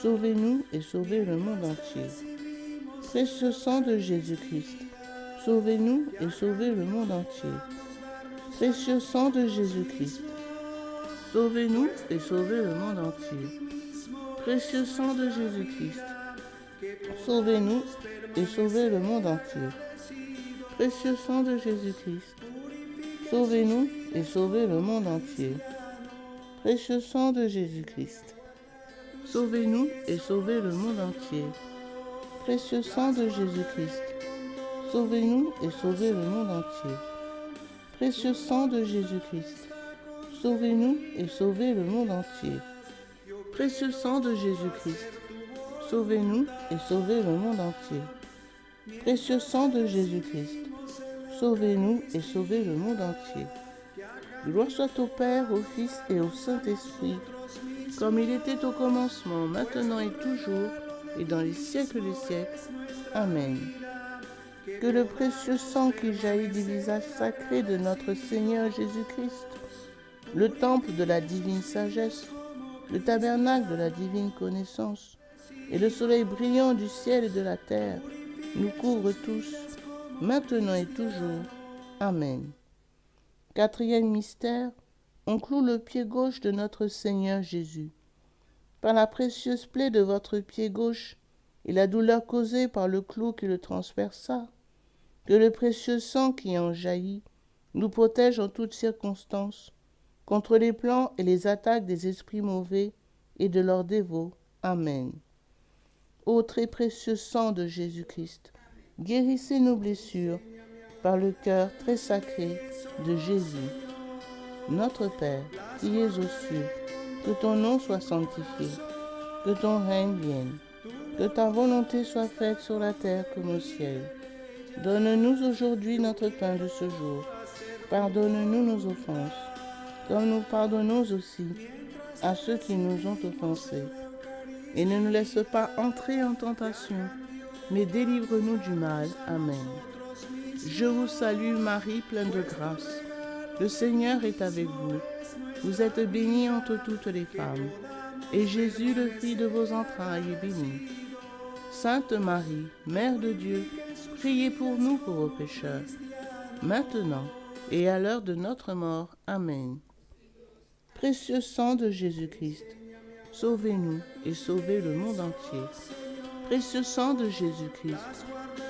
sauvez-nous et sauvez le monde entier. Précieux sang de Jésus-Christ, sauvez-nous et sauvez le monde entier. Précieux sang de Jésus-Christ, sauvez-nous et sauvez le monde entier. Précieux sang de Jésus-Christ, sauvez-nous et sauvez le monde entier. Précieux sang de Jésus-Christ, sauvez-nous et sauvez le monde entier. Précieux sang de Jésus-Christ, sauvez-nous et sauvez le monde entier. Précieux sang de Jésus-Christ, sauvez-nous et sauvez le monde entier. Précieux sang de Jésus-Christ, sauvez-nous et sauvez le monde entier. Précieux sang de Jésus-Christ, sauvez-nous et sauvez le monde entier. Précieux sang de Jésus-Christ, sauvez-nous et sauvez le monde entier. Gloire soit au Père, au Fils et au Saint-Esprit, comme il était au commencement, maintenant et toujours, et dans les siècles des siècles. Amen. Que le précieux sang qui jaillit du visage sacré de notre Seigneur Jésus-Christ, le temple de la divine sagesse, le tabernacle de la divine connaissance, et le soleil brillant du ciel et de la terre, nous couvrent tous, maintenant et toujours. Amen. Quatrième mystère, on cloue le pied gauche de notre Seigneur Jésus. Par la précieuse plaie de votre pied gauche et la douleur causée par le clou qui le transperça, que le précieux sang qui en jaillit nous protège en toutes circonstances contre les plans et les attaques des esprits mauvais et de leurs dévots. Amen. Ô très précieux sang de Jésus-Christ, guérissez nos blessures par le cœur très sacré de Jésus. Notre Père, qui es aux cieux, que ton nom soit sanctifié, que ton règne vienne, que ta volonté soit faite sur la terre comme au ciel. Donne-nous aujourd'hui notre pain de ce jour. Pardonne-nous nos offenses, comme nous pardonnons aussi à ceux qui nous ont offensés. Et ne nous laisse pas entrer en tentation, mais délivre-nous du mal. Amen. Je vous salue Marie, pleine de grâce. Le Seigneur est avec vous. Vous êtes bénie entre toutes les femmes, et Jésus, le fruit de vos entrailles, est béni. Sainte Marie, Mère de Dieu, priez pour nous pauvres pécheurs, maintenant et à l'heure de notre mort. Amen. Précieux sang de Jésus-Christ, sauvez-nous et sauvez le monde entier. Précieux sang de Jésus-Christ,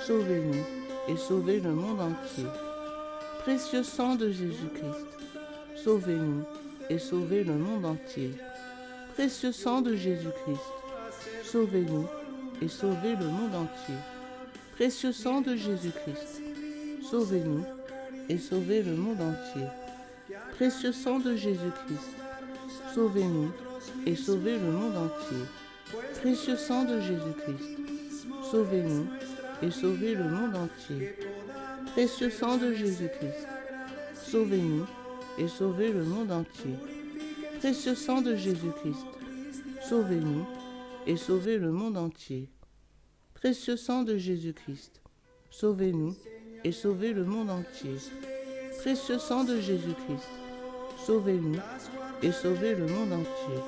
sauvez-nous et sauvez le monde entier. Précieux sang de Jésus-Christ, sauvez-nous et sauvez le monde entier. Précieux sang de Jésus-Christ, sauvez-nous et sauvez le monde entier. Précieux sang de Jésus-Christ, sauvez-nous et sauvez le monde entier. Précieux sang de Jésus-Christ, sauvez-nous et sauvez le monde entier. Précieux sang de Jésus-Christ, sauvez-nous et sauvez le monde entier. Précieux sang de Jésus-Christ, sauvez-nous et sauvez le monde entier. Précieux sang de Jésus-Christ, sauvez-nous et sauvez le monde entier. Précieux sang de Jésus-Christ, sauvez-nous et sauvez le monde entier. Précieux sang de Jésus-Christ, sauvez-nous et sauvez le monde entier.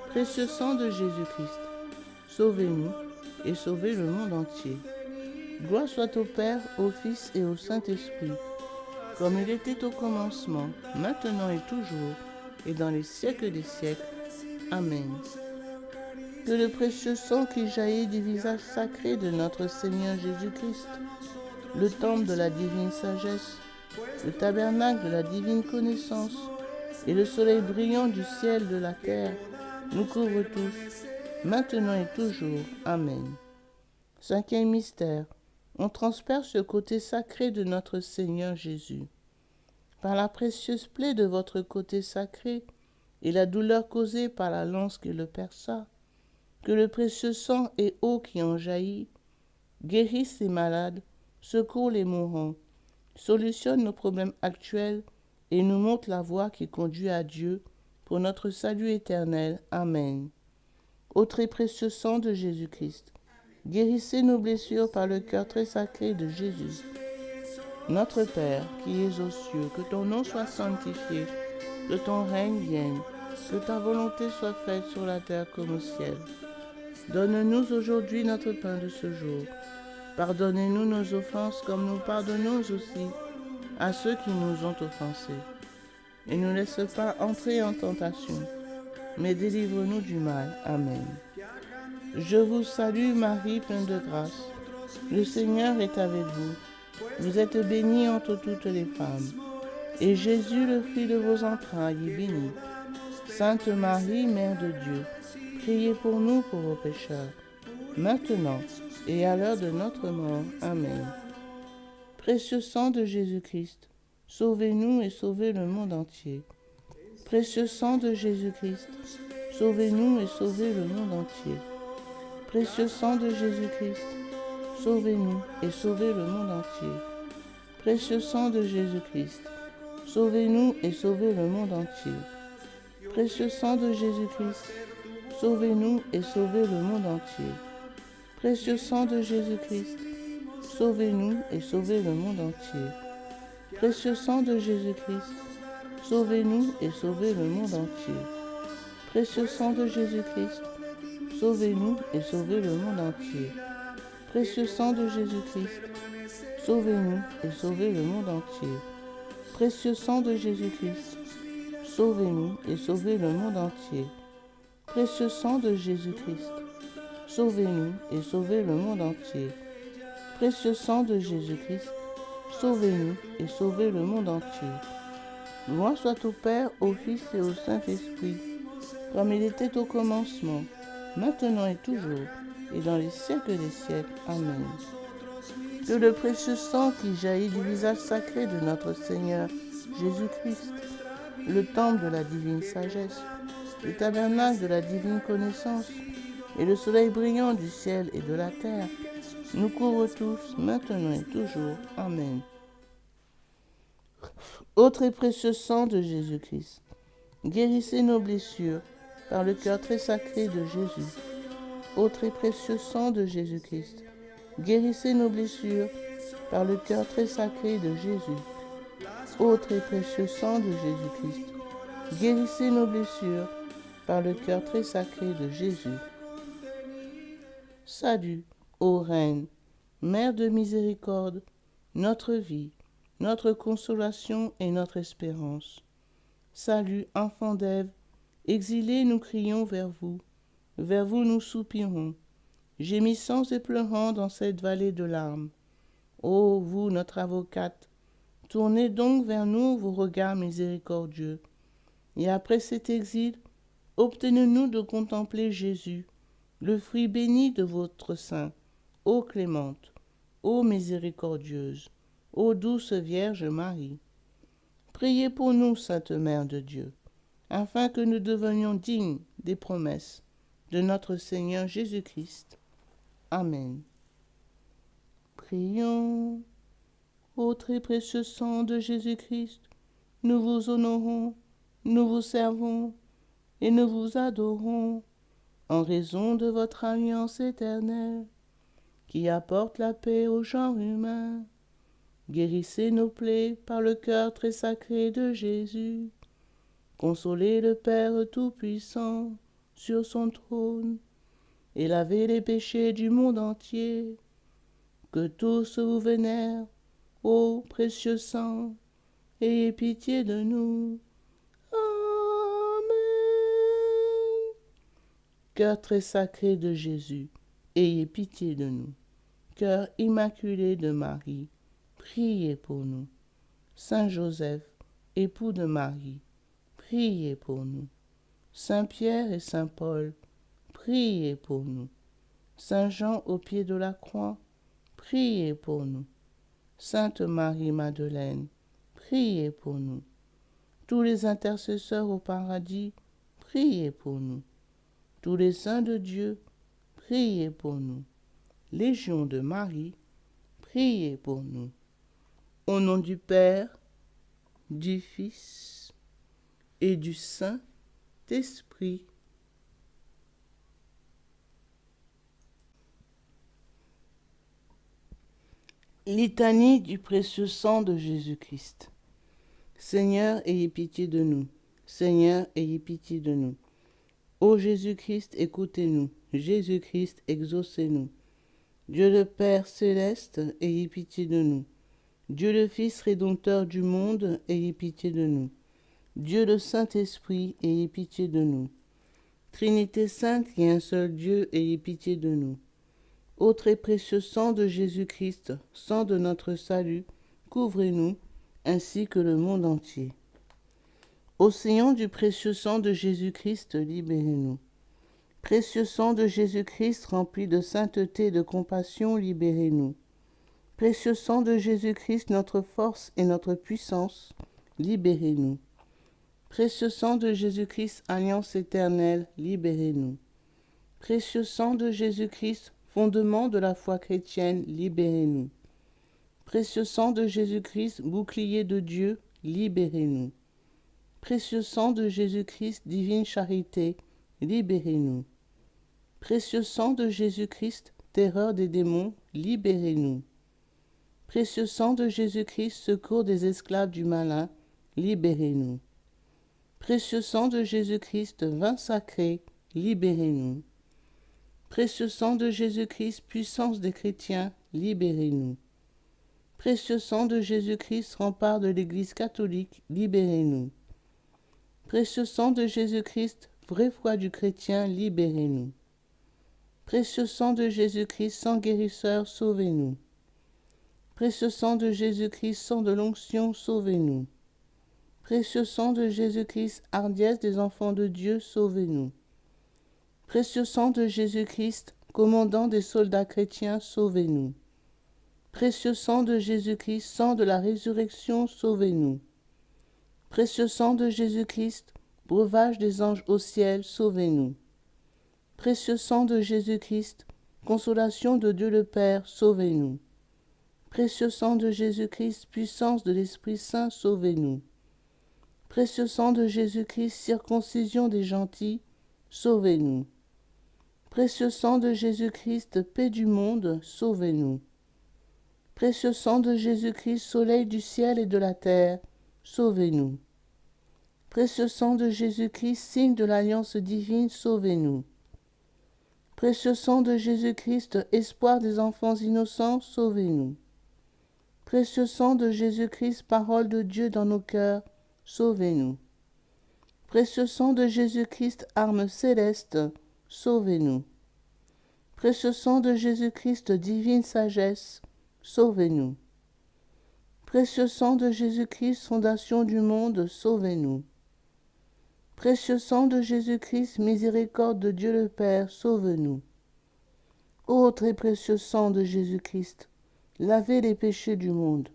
Précieux sang de Jésus-Christ, sauvez-nous et sauvez le monde entier. Gloire soit au Père, au Fils et au Saint-Esprit, comme il était au commencement, maintenant et toujours, et dans les siècles des siècles. Amen. Que le précieux sang qui jaillit du visage sacré de notre Seigneur Jésus-Christ, le temple de la divine sagesse, le tabernacle de la divine connaissance, et le soleil brillant du ciel et de la terre, nous couvre tous, maintenant et toujours. Amen. Cinquième mystère, on transperce le côté sacré de notre Seigneur Jésus. Par la précieuse plaie de votre côté sacré et la douleur causée par la lance qui le perça, que le précieux sang et eau qui en jaillit guérissent les malades, secourent les mourants, solutionnent nos problèmes actuels et nous montrent la voie qui conduit à Dieu pour notre salut éternel. Amen. Ô très précieux sang de Jésus-Christ, guérissez nos blessures par le cœur très sacré de Jésus. Notre Père, qui es aux cieux, que ton nom soit sanctifié, que ton règne vienne, que ta volonté soit faite sur la terre comme au ciel. Donne-nous aujourd'hui notre pain de ce jour. Pardonnez-nous nos offenses comme nous pardonnons aussi à ceux qui nous ont offensés. et ne nous laisse pas entrer en tentation, mais délivre-nous du mal. Amen. Je vous salue Marie, pleine de grâce. Le Seigneur est avec vous. Vous êtes bénie entre toutes les femmes, et Jésus, le fruit de vos entrailles, est béni. Sainte Marie, Mère de Dieu, priez pour nous pauvres pécheurs, maintenant et à l'heure de notre mort. Amen. Précieux sang de Jésus-Christ, sauvez-nous et sauvez le monde entier. Précieux sang de Jésus-Christ, sauvez-nous et sauvez le monde entier. Précieux sang de Jésus-Christ, sauvez-nous et sauvez le monde entier. Précieux sang de Jésus-Christ, sauvez-nous et sauvez le monde entier. Précieux sang de Jésus-Christ, sauvez-nous et sauvez le monde entier. Précieux sang de Jésus-Christ, sauvez-nous et sauvez le monde entier. Précieux sang de Jésus-Christ, sauvez-nous et sauvez le monde entier. Précieux sang de Jésus-Christ, sauvez-nous et sauvez le monde entier. Précieux sang de Jésus-Christ, sauvez-nous et sauvez le monde entier. Précieux sang de Jésus-Christ, sauvez-nous et sauvez le monde entier. Précieux sang de Jésus-Christ, sauvez-nous et sauvez le monde entier. Précieux sang de Jésus-Christ, sauvez-nous et sauvez le monde entier. Gloire soit au Père, au Fils et au Saint-Esprit, comme il était au commencement, maintenant et toujours, et dans les siècles des siècles. Amen. Que le précieux sang qui jaillit du visage sacré de notre Seigneur Jésus-Christ, le temple de la divine sagesse, le tabernacle de la divine connaissance, et le soleil brillant du ciel et de la terre, nous couvre tous, maintenant et toujours. Amen. Ô très précieux sang de Jésus-Christ, guérissez nos blessures par le cœur très sacré de Jésus. Ô très précieux sang de Jésus-Christ, guérissez nos blessures par le cœur très sacré de Jésus. Ô très précieux sang de Jésus-Christ, guérissez nos blessures par le cœur très sacré de Jésus. Salut, ô Reine, Mère de miséricorde, notre vie, notre consolation et notre espérance. Salut, enfant d'Ève, exilés nous crions vers vous nous soupirons, gémissant et pleurant dans cette vallée de larmes. Ô vous, notre avocate, tournez donc vers nous vos regards miséricordieux, et après cet exil, obtenez-nous de contempler Jésus, le fruit béni de votre sein, ô clémente, ô miséricordieuse, ô douce Vierge Marie. Priez pour nous, Sainte Mère de Dieu, afin que nous devenions dignes des promesses de notre Seigneur Jésus-Christ. Amen. Prions. Ô très précieux sang de Jésus-Christ, nous vous honorons, nous vous servons et nous vous adorons en raison de votre alliance éternelle qui apporte la paix au genre humain. Guérissez nos plaies par le cœur très sacré de Jésus. Consolez le Père Tout-Puissant sur son trône et lavez les péchés du monde entier. Que tous vous vénèrent, ô précieux sang, ayez pitié de nous. Amen. Cœur très sacré de Jésus, ayez pitié de nous. Cœur immaculé de Marie, priez pour nous. Saint Joseph, époux de Marie, priez pour nous. Saint Pierre et Saint Paul, priez pour nous. Saint Jean au pied de la croix, priez pour nous. Sainte Marie-Madeleine, priez pour nous. Tous les intercesseurs au paradis, priez pour nous. Tous les saints de Dieu, priez pour nous. Légion de Marie, priez pour nous. Au nom du Père, du Fils et du Saint-Esprit. Litanie du précieux sang de Jésus-Christ. Seigneur, ayez pitié de nous. Seigneur, ayez pitié de nous. Ô Jésus-Christ, écoutez-nous. Jésus-Christ, exaucez-nous. Dieu le Père céleste, ayez pitié de nous. Dieu le Fils rédempteur du monde, ayez pitié de nous. Dieu le Saint-Esprit, ayez pitié de nous. Trinité sainte qui est un seul Dieu, ayez pitié de nous. Ô très précieux sang de Jésus-Christ, sang de notre salut, couvrez-nous, ainsi que le monde entier. Océan du précieux sang de Jésus-Christ, libérez-nous. Précieux sang de Jésus-Christ rempli de sainteté et de compassion, libérez-nous. Précieux sang de Jésus-Christ, notre force et notre puissance, libérez-nous. Précieux sang de Jésus-Christ, alliance éternelle, libérez-nous. Précieux sang de Jésus-Christ, fondement de la foi chrétienne, libérez-nous. Précieux sang de Jésus-Christ, bouclier de Dieu, libérez-nous. Précieux sang de Jésus-Christ, divine charité, libérez-nous. Précieux sang de Jésus-Christ, terreur des démons, libérez-nous. Précieux sang de Jésus-Christ, secours des esclaves du malin, libérez-nous. Précieux sang de Jésus-Christ, vin sacré, libérez-nous. Précieux sang de Jésus-Christ, puissance des chrétiens, libérez-nous. Précieux sang de Jésus-Christ, rempart de l'Église catholique, libérez-nous. Précieux sang de Jésus-Christ, vraie foi du chrétien, libérez-nous. Précieux sang de Jésus-Christ, sang guérisseur, sauvez-nous. Précieux sang de Jésus-Christ, sang de l'onction, sauvez-nous. Précieux sang de Jésus-Christ, hardiesse des enfants de Dieu, sauvez-nous. Précieux sang de Jésus-Christ, commandant des soldats chrétiens, sauvez-nous. Précieux sang de Jésus-Christ, sang de la résurrection, sauvez-nous. Précieux sang de Jésus-Christ, breuvage des anges au ciel, sauvez-nous. Précieux sang de Jésus-Christ, consolation de Dieu le Père, sauvez-nous. Précieux sang de Jésus-Christ, puissance de l'Esprit Saint, sauvez-nous. Précieux sang de Jésus-Christ, circoncision des gentils, sauvez-nous. Précieux sang de Jésus-Christ, paix du monde, sauvez-nous. Précieux sang de Jésus-Christ, soleil du ciel et de la terre, sauvez-nous. Précieux sang de Jésus-Christ, signe de l'alliance divine, sauvez-nous. Précieux sang de Jésus-Christ, espoir des enfants innocents, sauvez-nous. Précieux sang de Jésus-Christ, parole de Dieu dans nos cœurs, sauvez-nous. Précieux sang de Jésus-Christ, arme céleste, sauvez-nous. Précieux sang de Jésus-Christ, divine sagesse, sauvez-nous. Précieux sang de Jésus-Christ, fondation du monde, sauvez-nous. Précieux sang de Jésus-Christ, miséricorde de Dieu le Père, sauve-nous. Ô très précieux sang de Jésus-Christ, lavez les péchés du monde.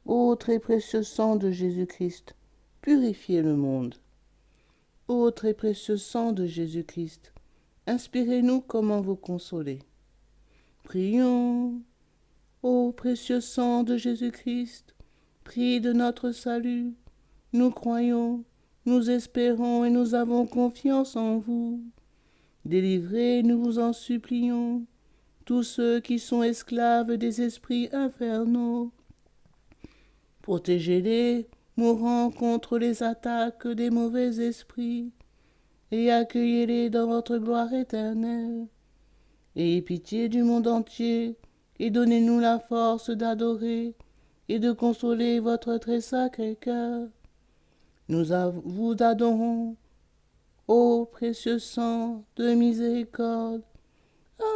Ô très précieux sang de Jésus-Christ, purifiez le monde. Ô très précieux sang de Jésus-Christ, inspirez-nous comment vous consoler. Prions. Ô précieux sang de Jésus-Christ, prix de notre salut, nous croyons, nous espérons et nous avons confiance en vous. Délivrez, nous vous en supplions, tous ceux qui sont esclaves des esprits infernaux. Protégez-les, mourant contre les attaques des mauvais esprits, et accueillez-les dans votre gloire éternelle. Ayez pitié du monde entier, et donnez-nous la force d'adorer et de consoler votre très sacré cœur. Nous vous adorons, ô précieux sang de miséricorde. Amen.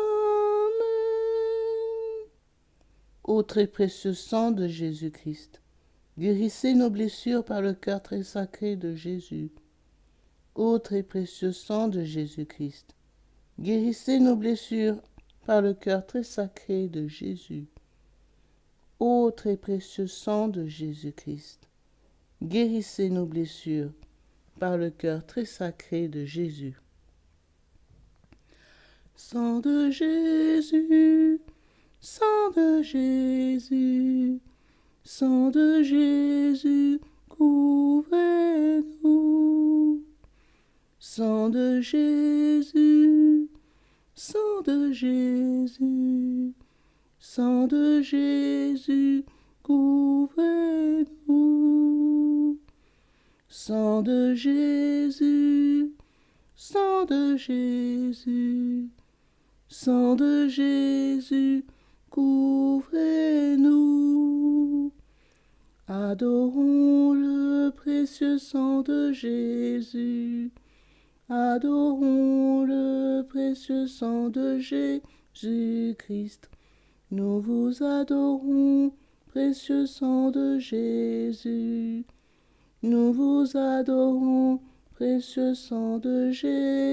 Ô très précieux sang de Jésus-Christ, guérissez nos blessures par le cœur très sacré de Jésus. Ô très précieux sang de Jésus-Christ, guérissez nos blessures par le cœur très sacré de Jésus. Ô très précieux sang de Jésus-Christ, guérissez nos blessures par le cœur très sacré de Jésus. Sang de Jésus, sang de Jésus, sang de Jésus, couvrez-nous. Sang de Jésus, sang de Jésus, sang de Jésus, couvrez-nous. Sang de Jésus, sang de Jésus, sang de Jésus, couvrez-nous. À Adorons le précieux sang de Jésus. Adorons le précieux sang de Jésus-Christ. Nous vous adorons, précieux sang de Jésus. Nous vous adorons, précieux sang de Jésus-Christ.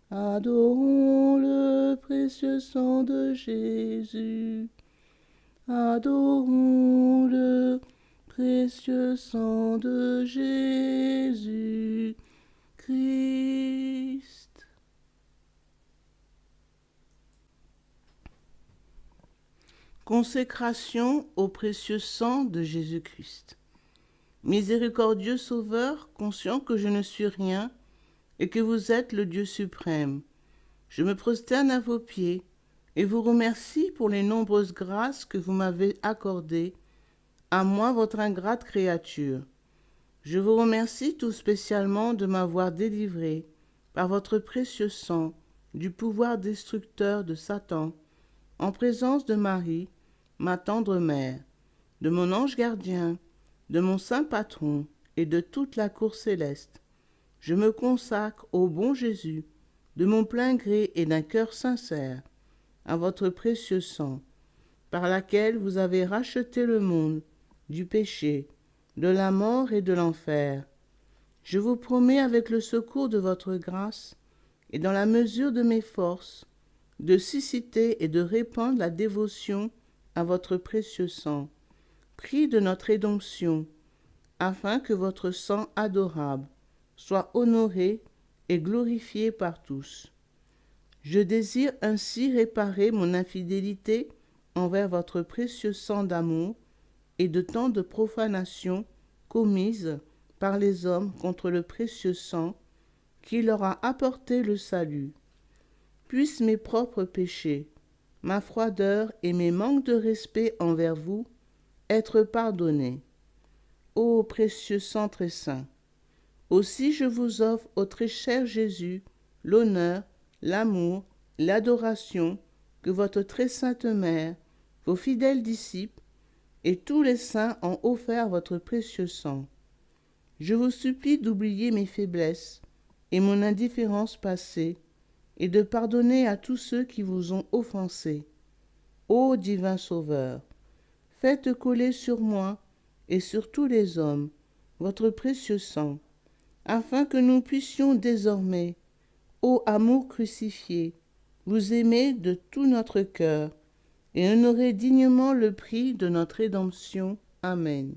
Adorons le précieux sang de Jésus. Adorons le précieux sang de Jésus-Christ. Consécration au précieux sang de Jésus-Christ. Miséricordieux Sauveur, conscient que je ne suis rien et que vous êtes le Dieu suprême, je me prosterne à vos pieds et vous remercie pour les nombreuses grâces que vous m'avez accordées, à moi votre ingrate créature. Je vous remercie tout spécialement de m'avoir délivré, par votre précieux sang, du pouvoir destructeur de Satan, en présence de Marie, ma tendre mère, de mon ange gardien, de mon saint patron et de toute la cour céleste. Je me consacre au bon Jésus, de mon plein gré et d'un cœur sincère, à votre précieux sang, par laquelle vous avez racheté le monde du péché, de la mort et de l'enfer. Je vous promets avec le secours de votre grâce et dans la mesure de mes forces, de susciter et de répandre la dévotion à votre précieux sang, prix de notre rédemption, afin que votre sang adorable soit honoré et glorifié par tous. Je désire ainsi réparer mon infidélité envers votre précieux sang d'amour et de tant de profanations commises par les hommes contre le précieux sang qui leur a apporté le salut. Puissent mes propres péchés, ma froideur et mes manques de respect envers vous être pardonnés. Ô précieux sang très saint, aussi je vous offre au très cher Jésus l'honneur, l'amour, l'adoration que votre très sainte mère, vos fidèles disciples et tous les saints ont offert votre précieux sang. Je vous supplie d'oublier mes faiblesses et mon indifférence passée et de pardonner à tous ceux qui vous ont offensé. Ô divin Sauveur, faites couler sur moi et sur tous les hommes votre précieux sang, afin que nous puissions désormais, ô amour crucifié, vous aimer de tout notre cœur et honorer dignement le prix de notre rédemption. Amen.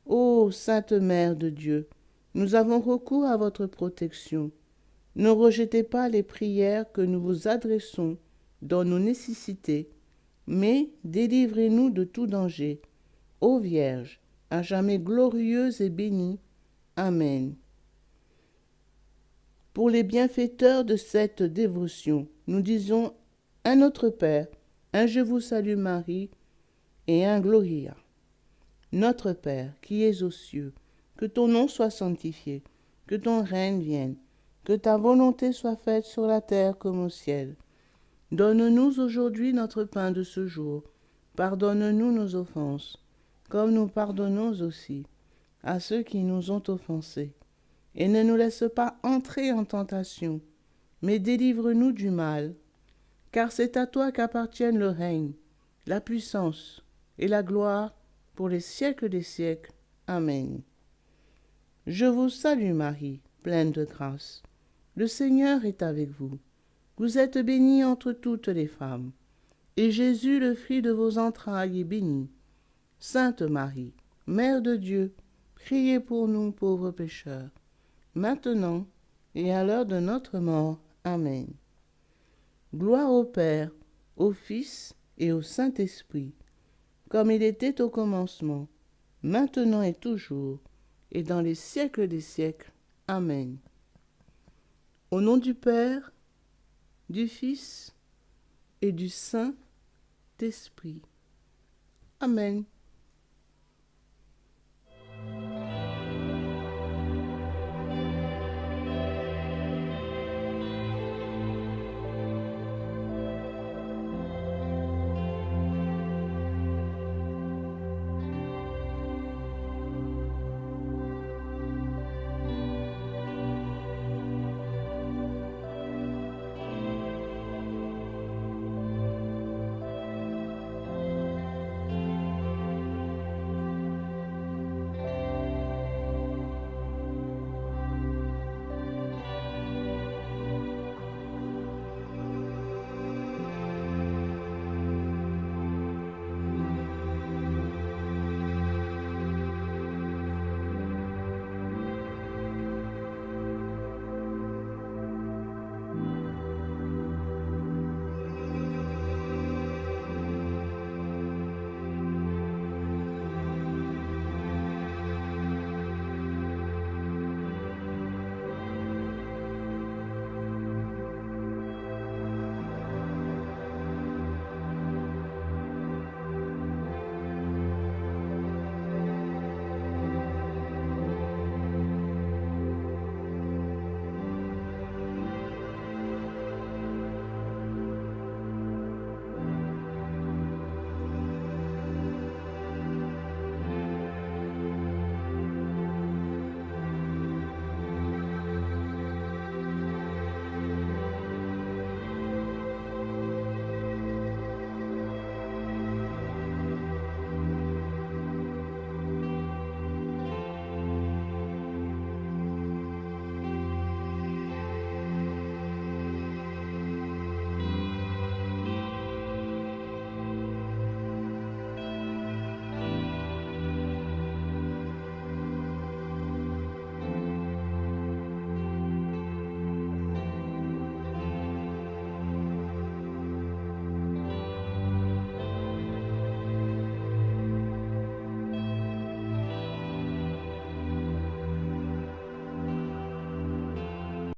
Ô Sainte Mère de Dieu, nous avons recours à votre protection. Ne rejetez pas les prières que nous vous adressons dans nos nécessités, mais délivrez-nous de tout danger. Ô Vierge, à jamais glorieuse et bénie. Amen. Pour les bienfaiteurs de cette dévotion, nous disons un Notre Père, un Je vous salue Marie et un Gloria. Notre Père, qui es aux cieux, que ton nom soit sanctifié, que ton règne vienne, que ta volonté soit faite sur la terre comme au ciel. Donne-nous aujourd'hui notre pain de ce jour. Pardonne-nous nos offenses, comme nous pardonnons aussi à ceux qui nous ont offensés. Et ne nous laisse pas entrer en tentation, mais délivre-nous du mal. Car c'est à toi qu'appartiennent le règne, la puissance et la gloire pour les siècles des siècles. Amen. Je vous salue Marie, pleine de grâce. Le Seigneur est avec vous. Vous êtes bénie entre toutes les femmes, et Jésus, le fruit de vos entrailles, est béni. Sainte Marie, Mère de Dieu, priez pour nous pauvres pécheurs, maintenant et à l'heure de notre mort. Amen. Gloire au Père, au Fils et au Saint-Esprit, comme il était au commencement, maintenant et toujours, et dans les siècles des siècles. Amen. Au nom du Père, du Fils et du Saint-Esprit. Amen.